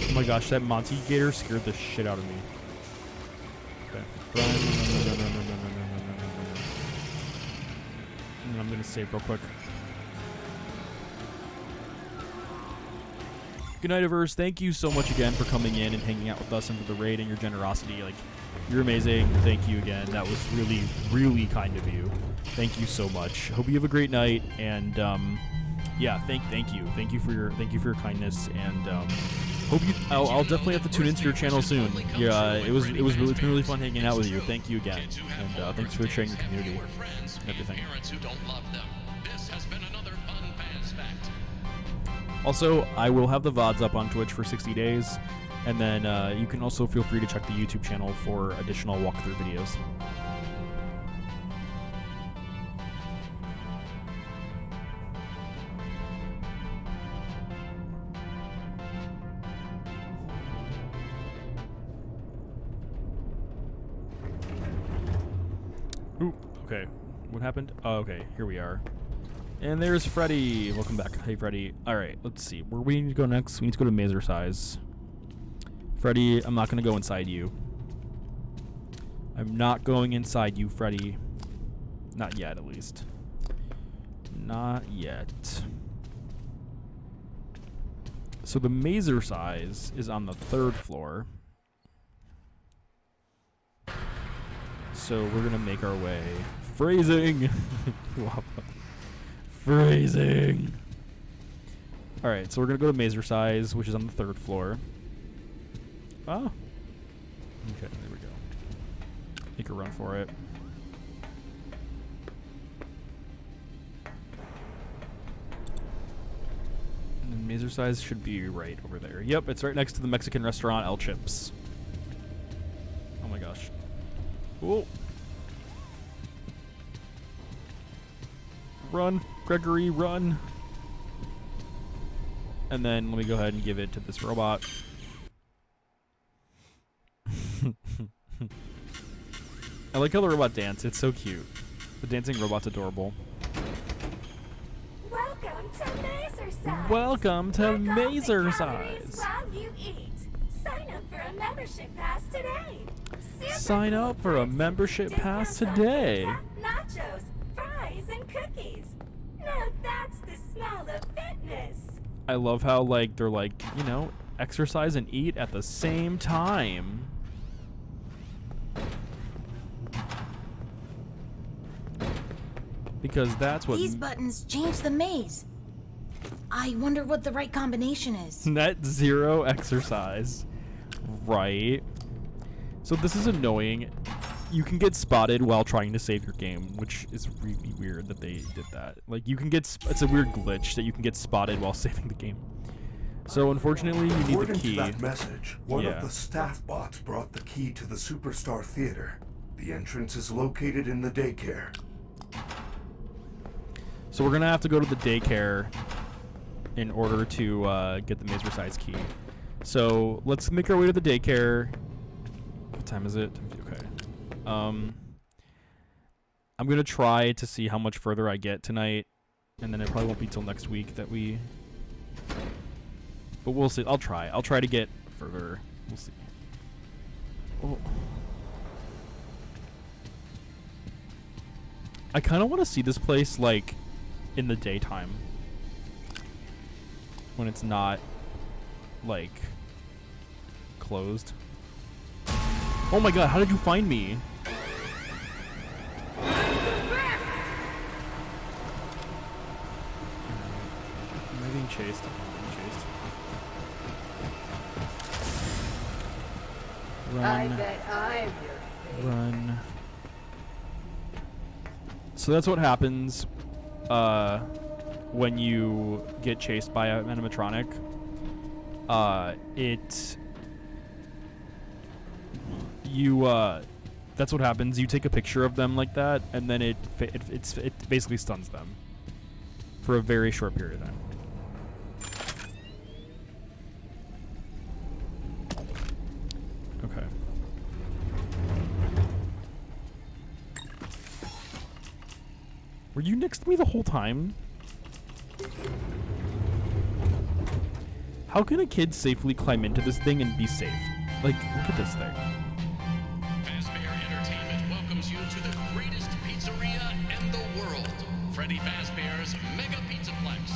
Speaker 1: Oh my gosh, that Monty Gator scared the shit out of me. Okay. Run. And I'm gonna save real quick. Good night, Averse. Thank you so much again for coming in and hanging out with us and for the raid and your generosity. Like, you're amazing. Thank you again. That was really, really kind of you. Thank you so much. Hope you have a great night. And yeah, thank you. Thank you for your kindness. And hope you. I'll definitely have to tune into your channel soon. Yeah, it's been really fun hanging out with you. Thank you again. And thanks for sharing your community and everything. Also, I will have the VODs up on Twitch for 60 days, and then you can also feel free to check the YouTube channel for additional walkthrough videos. Ooh, okay. What happened? Oh, okay, here we are. And there's Freddy. Welcome back. Hey, Freddy. All right, let's see. Where we need to go next? We need to go to Mazercise. Freddy, I'm not going to go inside you. I'm not going inside you, Freddy. Not yet, at least. Not yet. So the Mazercise is on the 3rd floor. So we're going to make our way. Phrasing! Phrasing. Alright, so we're gonna go to Mazercise, which is on the 3rd floor. Oh. Okay, there we go. Make a run for it. And then Mazercise should be right over there. Yep, it's right next to the Mexican restaurant El Chips. Oh my gosh. Cool. Run, Gregory, run. And then let me go ahead and give it to this robot. I like how the robot dance. It's so cute. The dancing robot's adorable.
Speaker 7: Welcome to Mazercise.
Speaker 1: Welcome to Mazercise.
Speaker 7: While you eat. Sign up for a membership pass today.
Speaker 1: Sign up for a membership pass today.
Speaker 7: Nachos, fries, and cookies. Now that's the smell of fitness.
Speaker 1: I love how, like, they're like, you know, exercise and eat at the same time. Because that's what...
Speaker 4: These buttons change the maze. I wonder what the right combination is.
Speaker 1: Net zero exercise. Right. So this is annoying. You can get spotted while trying to save your game, which is really weird that they did that. Like, you can get... It's a weird glitch that you can get spotted while saving the game. So, unfortunately, you need the
Speaker 3: According
Speaker 1: key.
Speaker 3: to that message, one of the staff bots brought the key to the Superstar Theater. The entrance is located in the daycare.
Speaker 1: So we're going to have to go to the daycare in order to get the Mazercise key. So, let's make our way to the daycare. What time is it? Okay. I'm going to try to see how much further I get tonight. And then it probably won't be till next week that we... But we'll see. I'll try. I'll try to get further. We'll see. Oh. I kind of want to see this place, like, in the daytime. When it's not, like, closed. Oh my god, how did you find me? Am I being chased? Run.
Speaker 7: I bet I'm your favorite.
Speaker 1: Run. So that's what happens when you get chased by an animatronic, that's what happens. You take a picture of them like that, and then it basically stuns them for a very short period of time. Okay. Were you next to me the whole time? How can a kid safely climb into this thing and be safe? Like, look at this thing.
Speaker 6: Fazbear Entertainment welcomes you to the greatest pizzeria in the world. Freddy Fazbear's Mega Pizzaplex.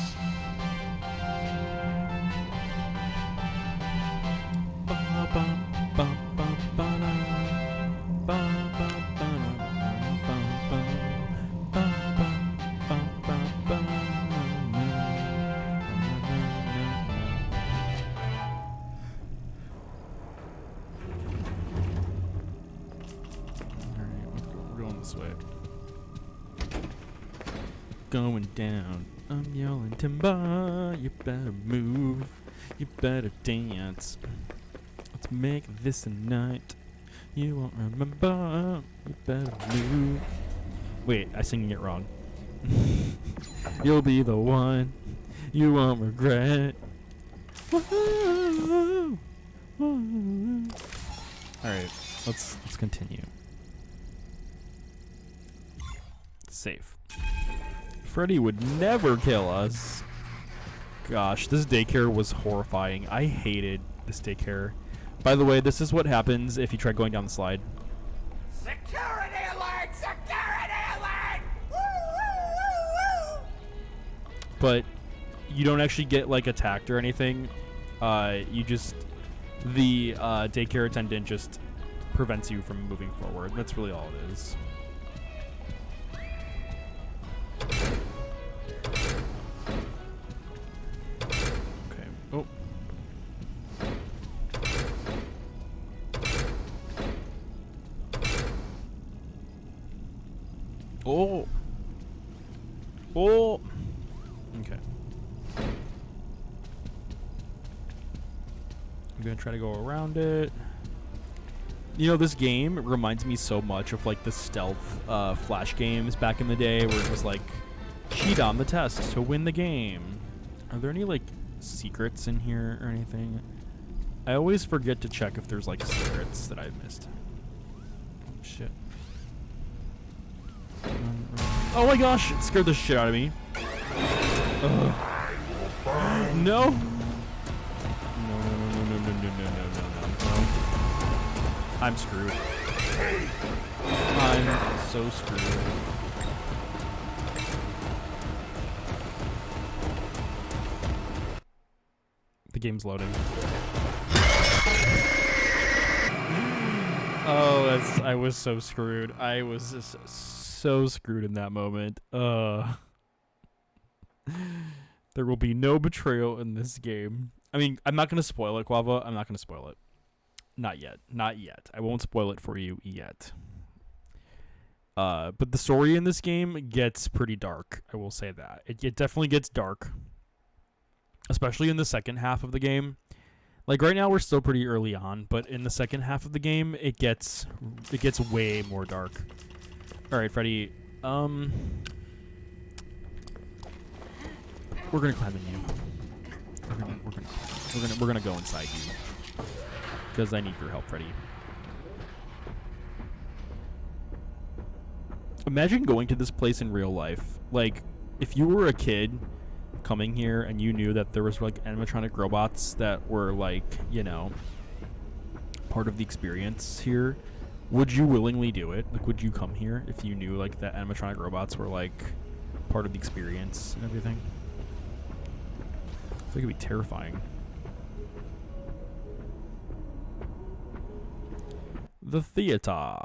Speaker 1: We're going this way. Going down. I'm yelling timber. You better move. You better dance. Let's make this a night you won't remember. You better move. Wait, I'm singing it wrong. You'll be the one you won't regret. Alright, let's continue. Safe. Freddy would never kill us. Gosh, this daycare was horrifying. I hated this daycare. By the way, this is what happens if you try going down the slide.
Speaker 7: Security alert! Security alert! Woo, woo, woo, woo!
Speaker 1: But you don't actually get like attacked or anything. You just the daycare attendant just prevents you from moving forward. That's really all it is. Okay. Oh. Oh. Oh. Okay. I'm gonna try to go around it. You know, this game reminds me so much of like the stealth Flash games back in the day where it was like, cheat on the test to win the game. Are there any like secrets in here or anything? I always forget to check if there's like secrets that I've missed. Oh, shit. Oh my gosh, it scared the shit out of me. Ugh. No. No. I'm screwed. I'm so screwed. The game's loading. Oh, I was so screwed. I was just so screwed in that moment. There will be no betrayal in this game. I mean, I'm not going to spoil it, Quava. I'm not going to spoil it. Not yet. Not yet. I won't spoil it for you yet. But the story in this game gets pretty dark. I will say that. It definitely gets dark. Especially in the second half of the game. Like right now we're still pretty early on, but in the second half of the game it gets way more dark. All right, Freddy. We're gonna climb in you. We're gonna go inside you. Because I need your help, Freddy. Imagine going to this place in real life. Like, if you were a kid coming here and you knew that there was like animatronic robots that were like, you know, part of the experience here, would you willingly do it? Like, would you come here if you knew like that animatronic robots were like part of the experience and everything? I think it'd be terrifying. The theater.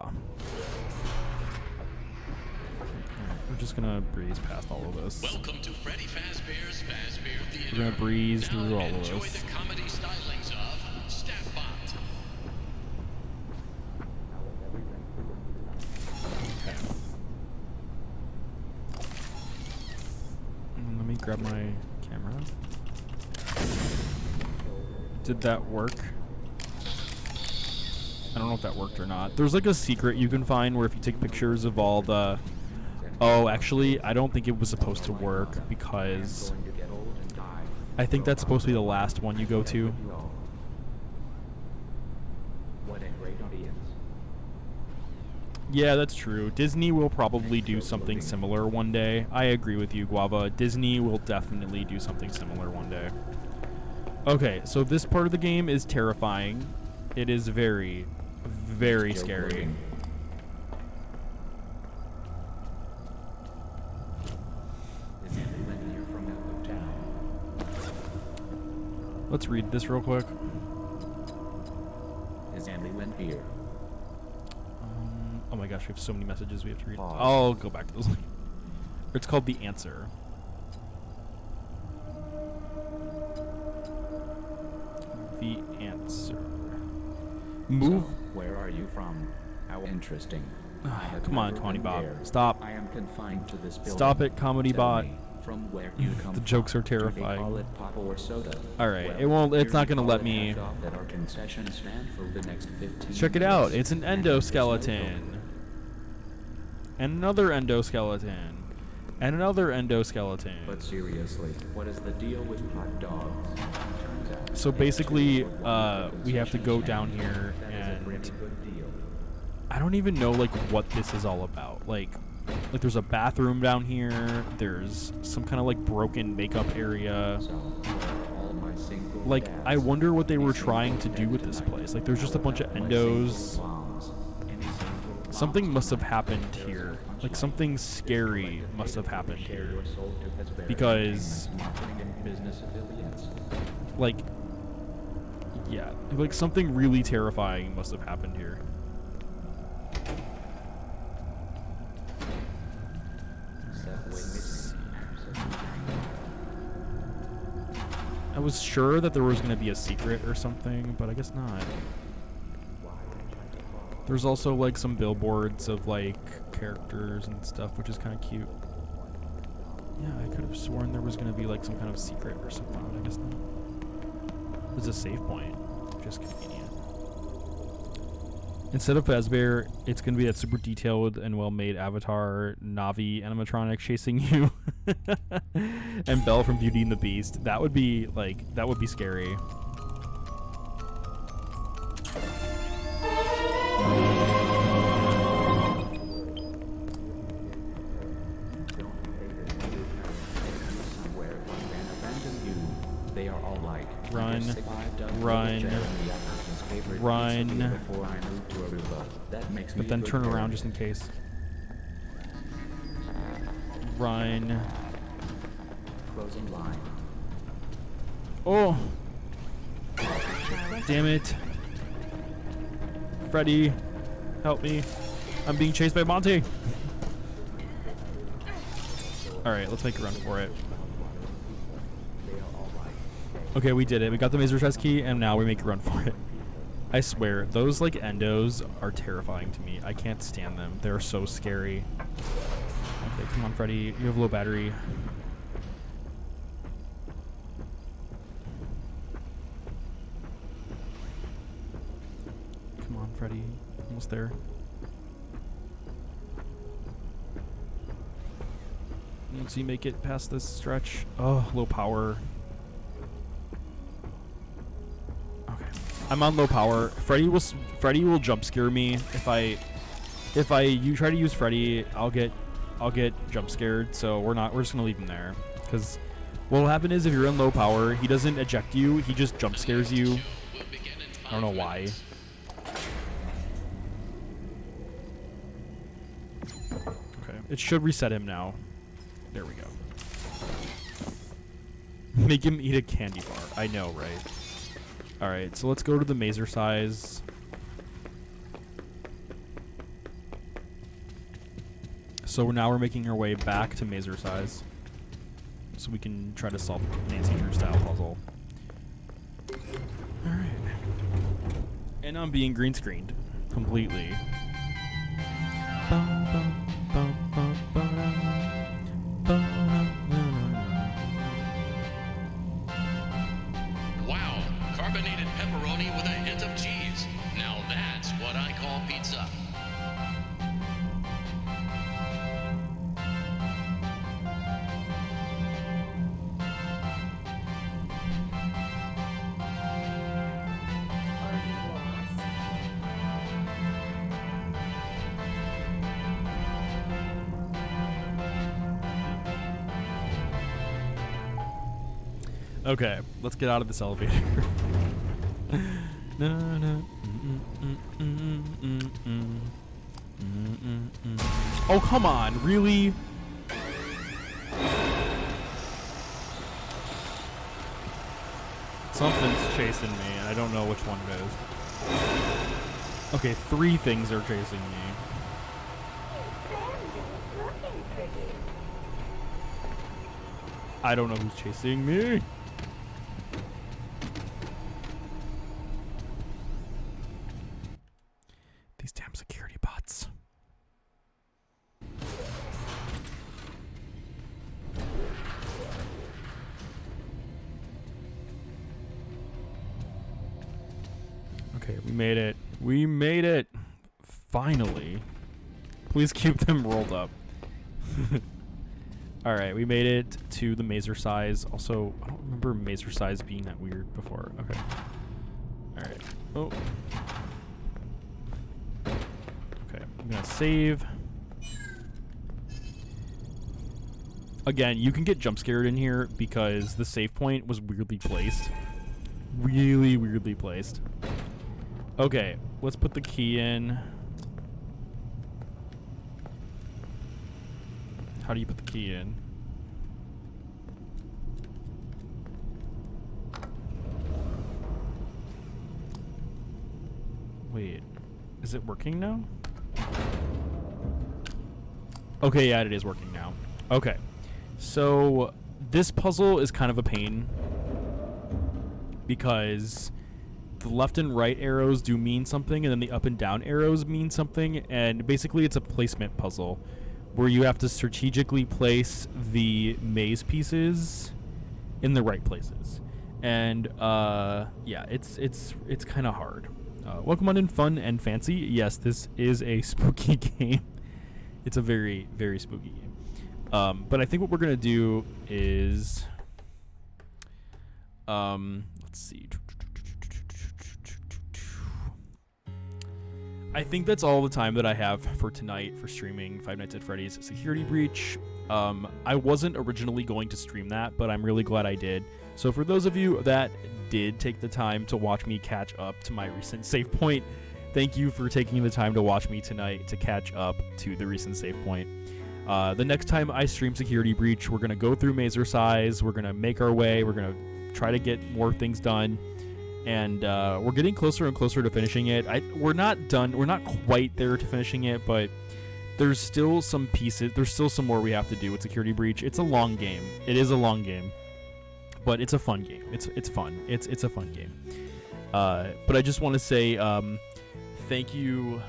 Speaker 1: We're just gonna breeze past all of this.
Speaker 6: Welcome to Freddy Fazbear's Fazbear Theater.
Speaker 1: We're gonna breeze
Speaker 6: now
Speaker 1: through all of
Speaker 6: enjoy
Speaker 1: this.
Speaker 6: the comedy stylings of Staffbot.
Speaker 1: Okay. Let me grab my camera. Did that work? I don't know if that worked or not. There's like a secret you can find where if you take pictures of all the... Oh, actually, I don't think it was supposed to work because I think that's supposed to be the last one you go to. Yeah, that's true. Disney will probably do something similar one day. I agree with you, Guava. Disney will definitely do something similar one day. Okay, so this part of the game is terrifying. It is very, very scary. Let's read this real quick.
Speaker 9: Is Andy here?
Speaker 1: Oh my gosh, we have so many messages we have to read. I'll go back to those. It's called The Answer. The Answer. Move.
Speaker 9: So, where are you from? How interesting.
Speaker 1: Come on, Comedy Bob. Stop.
Speaker 9: I am confined to this building.
Speaker 1: Stop it, Comedy
Speaker 9: Tell
Speaker 1: Bot.
Speaker 9: me, from where you come
Speaker 1: The jokes are
Speaker 9: from. Do they
Speaker 1: terrifying.
Speaker 9: call it pop or soda?
Speaker 1: Alright,
Speaker 9: Well,
Speaker 1: it won't. It's
Speaker 9: here
Speaker 1: not
Speaker 9: we
Speaker 1: gonna
Speaker 9: call
Speaker 1: let
Speaker 9: it
Speaker 1: me.
Speaker 9: half off at our concession stand for the next 15
Speaker 1: Check it out.
Speaker 9: minutes.
Speaker 1: It's an
Speaker 9: And there's no
Speaker 1: endoskeleton. And another endoskeleton. And another endoskeleton.
Speaker 9: But seriously, what is the deal with hot dogs? Turns out
Speaker 1: So
Speaker 9: they
Speaker 1: basically,
Speaker 9: actually work
Speaker 1: we have to
Speaker 9: concession
Speaker 1: go
Speaker 9: stand.
Speaker 1: down here
Speaker 9: That is a
Speaker 1: and
Speaker 9: really good deal.
Speaker 1: I don't even know like what this is all about. Like there's a bathroom down here. There's some kind of like broken makeup area.
Speaker 9: So, all my single
Speaker 1: Like
Speaker 9: dads,
Speaker 1: I wonder what they were
Speaker 9: any
Speaker 1: trying to
Speaker 9: single
Speaker 1: do
Speaker 9: dad
Speaker 1: with this
Speaker 9: tonight.
Speaker 1: place. Like there's just a bunch of
Speaker 9: My single
Speaker 1: endos.
Speaker 9: moms, any single
Speaker 1: Something
Speaker 9: moms
Speaker 1: must have
Speaker 9: tonight.
Speaker 1: happened
Speaker 9: There is
Speaker 1: here.
Speaker 9: a
Speaker 1: Like
Speaker 9: punchline.
Speaker 1: something
Speaker 9: This is
Speaker 1: scary
Speaker 9: like the
Speaker 1: must have
Speaker 9: data
Speaker 1: happened
Speaker 9: share
Speaker 1: here.
Speaker 9: your soul to Pittsburgh
Speaker 1: Because
Speaker 9: marketing and business affiliates.
Speaker 1: like yeah, like something really terrifying must have happened here. I was sure that there was going to be a secret or something, but I guess not. There's also like some billboards of like characters and stuff, which is kind of cute. Yeah, I could have sworn there was going to be like some kind of secret or something, but I guess not. There's a save point, which is convenient. Instead of Fazbear, it's going to be that super detailed and well-made avatar Navi animatronic chasing you. And Belle from Beauty and the Beast. That would be, like, that would be scary.
Speaker 9: Somewhere one van abandoned you. They are all like
Speaker 1: Run.
Speaker 9: Run.
Speaker 1: Run.
Speaker 9: Before I moved to Aruba. That makes me
Speaker 1: But then
Speaker 9: a good
Speaker 1: turn around
Speaker 9: parent.
Speaker 1: just in case. Run.
Speaker 9: Closing line.
Speaker 1: Oh! Damn it. Freddy, help me. I'm being chased by Monty. Alright, let's make a run for it. Okay, we did it. We got the Mazercise key, and now we make a run for it. I swear, those like endos are terrifying to me. I can't stand them. They're so scary. Okay, come on, Freddy. You have low battery. Come on, Freddy. Almost there. Once you make it past this stretch. Oh, low power. Okay. I'm on low power. Freddy will jump scare me if you try to use Freddy, I'll get jump scared, so we're just gonna leave him there. Because what'll happen is if you're in low power, he doesn't eject you, he just jump scares you. I don't know why. Okay. It should reset him now. There we go. Make him eat a candy bar. I know, right? Alright, so let's go to the Mazercise. So now we're making our way back to Mazercise. So we can try to solve Nancy Drew style puzzle. Alright. And I'm being green screened. Completely. Okay, let's get out of this elevator. No, no. Oh, come on, really? Something's chasing me, and I don't know which one it is. Okay, 3 things are chasing me. I don't know who's chasing me. These damn security bots. Okay, we made it. We made it. Finally. Please keep them rolled up. Alright, we made it to the Mazercise. Also, I don't remember Mazercise being that weird before. Okay. Alright. Oh. Okay, I'm gonna save. Again, you can get jump scared in here because the save point was weirdly placed. Really weirdly placed. Okay, let's put the key in. How do you put the key in? Wait, is it working now? Okay, yeah, it is working now. Okay, so this puzzle is kind of a pain because the left and right arrows do mean something, and then the up and down arrows mean something, and basically it's a placement puzzle where you have to strategically place the maze pieces in the right places. And yeah, it's kind of hard. Welcome on in, fun and fancy. Yes, this is a spooky game. It's a very, very spooky game. But I think what we're gonna do is, let's see. I think that's all the time that I have for tonight for streaming Five Nights at Freddy's Security Breach. I wasn't originally going to stream that, but I'm really glad I did. So for those of you that did take the time to watch me catch up to my recent save point, thank you for taking the time to watch me tonight to catch up to the recent save point. The next time I stream Security Breach, we're going to go through Mazercise, we're going to make our way, we're going to try to get more things done. And we're getting closer and closer to finishing it. We're not done. We're not quite there to finishing it, but there's still some pieces. There's still some more we have to do with Security Breach. It's a long game. It is a long game, but it's a fun game. It's fun. It's a fun game. But I just want to say thank you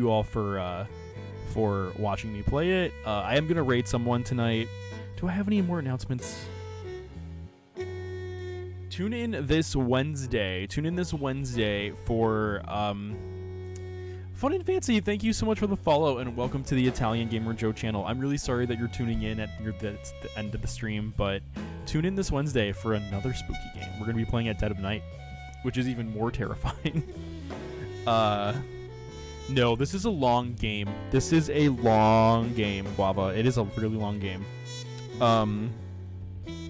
Speaker 1: all for watching me play it. I am gonna raid someone tonight. Do I have any more announcements? Tune in this Wednesday for Fun and Fancy. Thank you so much for the follow and welcome to the Italian Gamer Joe channel. I'm really sorry that you're tuning in that's the end of the stream, but tune in this Wednesday for another spooky game. We're going to be playing at dead of night, which is even more terrifying. No, this is a long game. This is a long game, Guava. It is a really long game.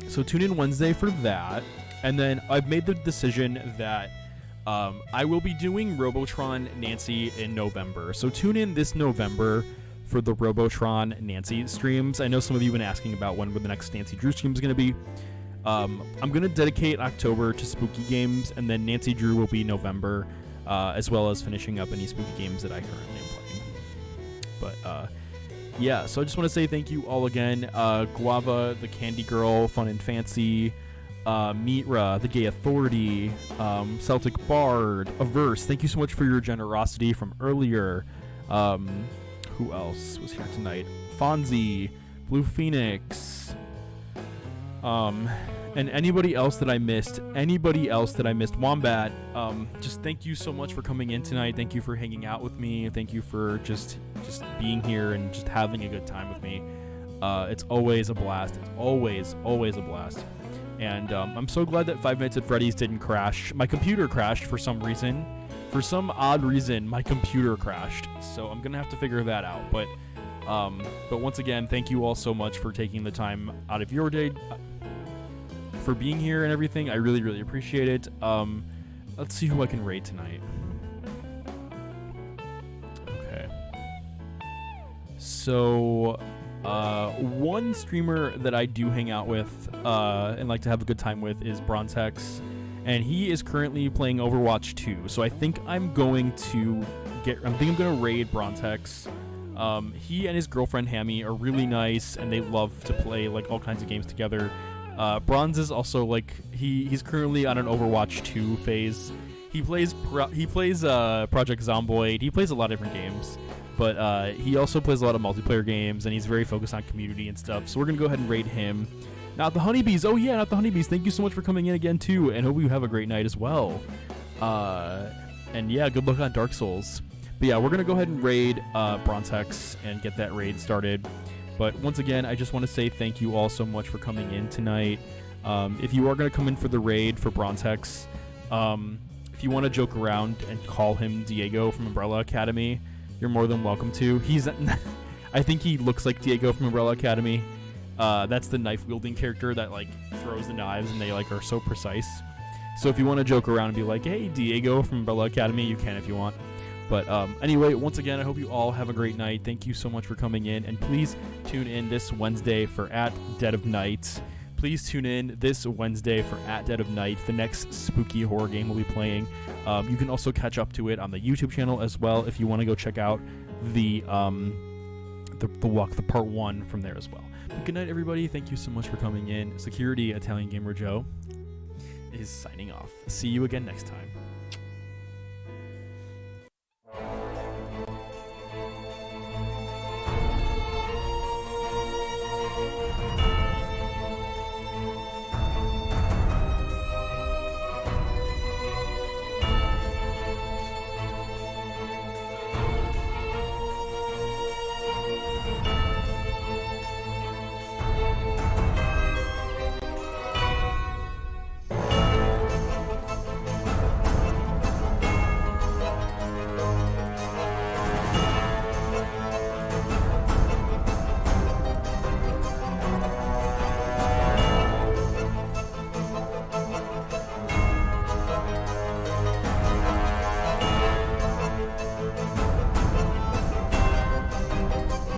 Speaker 1: So tune in Wednesday for that. And then I've made the decision that I will be doing Robotron Nancy in November. So tune in this November for the Robotron Nancy streams. I know some of you have been asking about when the next Nancy Drew stream is going to be. I'm going to dedicate October to spooky games, and then Nancy Drew will be November, as well as finishing up any spooky games that I currently am playing. But yeah, so I just want to say thank you all again. Guava, the Candy Girl, Fun and Fancy, Mitra, the Gay Authority, Celtic Bard, Averse, thank you so much for your generosity from earlier. Who else was here tonight? Fonzie, Blue Phoenix, and anybody else that I missed, Wombat, just thank you so much for coming in tonight. Thank you for hanging out with me. Thank you for just being here and just having a good time with me. It's always a blast. It's always a blast. And I'm so glad that Five Nights at Freddy's didn't crash. My computer crashed for some reason. For some odd reason, my computer crashed. So I'm going to have to figure that out. But once again, thank you all so much for taking the time out of your day. for being here and everything. I really, really appreciate it. Let's see who I can raid tonight. Okay. So, one streamer that I do hang out with and like to have a good time with is Brontex, and he is currently playing Overwatch 2. So I think I'm going to raid Brontex. He and his girlfriend Hammy are really nice, and they love to play like all kinds of games together. Bronze is also like he's currently on an Overwatch 2 phase. He plays Project Zomboid. He plays a lot of different games, but he also plays a lot of multiplayer games, and he's very focused on community and stuff. So we're gonna go ahead and raid him. Not the Honeybees. Oh yeah, not the Honeybees. Thank you so much for coming in again too, and hope you have a great night as well. And yeah, good luck on Dark Souls. But yeah, we're going to go ahead and raid Brontex and get that raid started. But once again, I just want to say thank you all so much for coming in tonight. If you are going to come in for the raid for Brontex, if you want to joke around and call him Diego from Umbrella Academy, you're more than welcome to. I think he looks like Diego from Umbrella Academy. That's the knife-wielding character that like throws the knives, and they like are so precise. So if you want to joke around and be like, hey, Diego from Umbrella Academy, you can if you want. But anyway, once again, I hope you all have a great night. Thank you so much for coming in. And please tune in this Wednesday for At Dead of Night. Please tune in this Wednesday for At Dead of Night, the next spooky horror game we'll be playing. You can also catch up to it on the YouTube channel as well if you want to go check out the part 1 from there as well. But good night, everybody. Thank you so much for coming in. Security Italian Gamer Joe is signing off. See you again next time.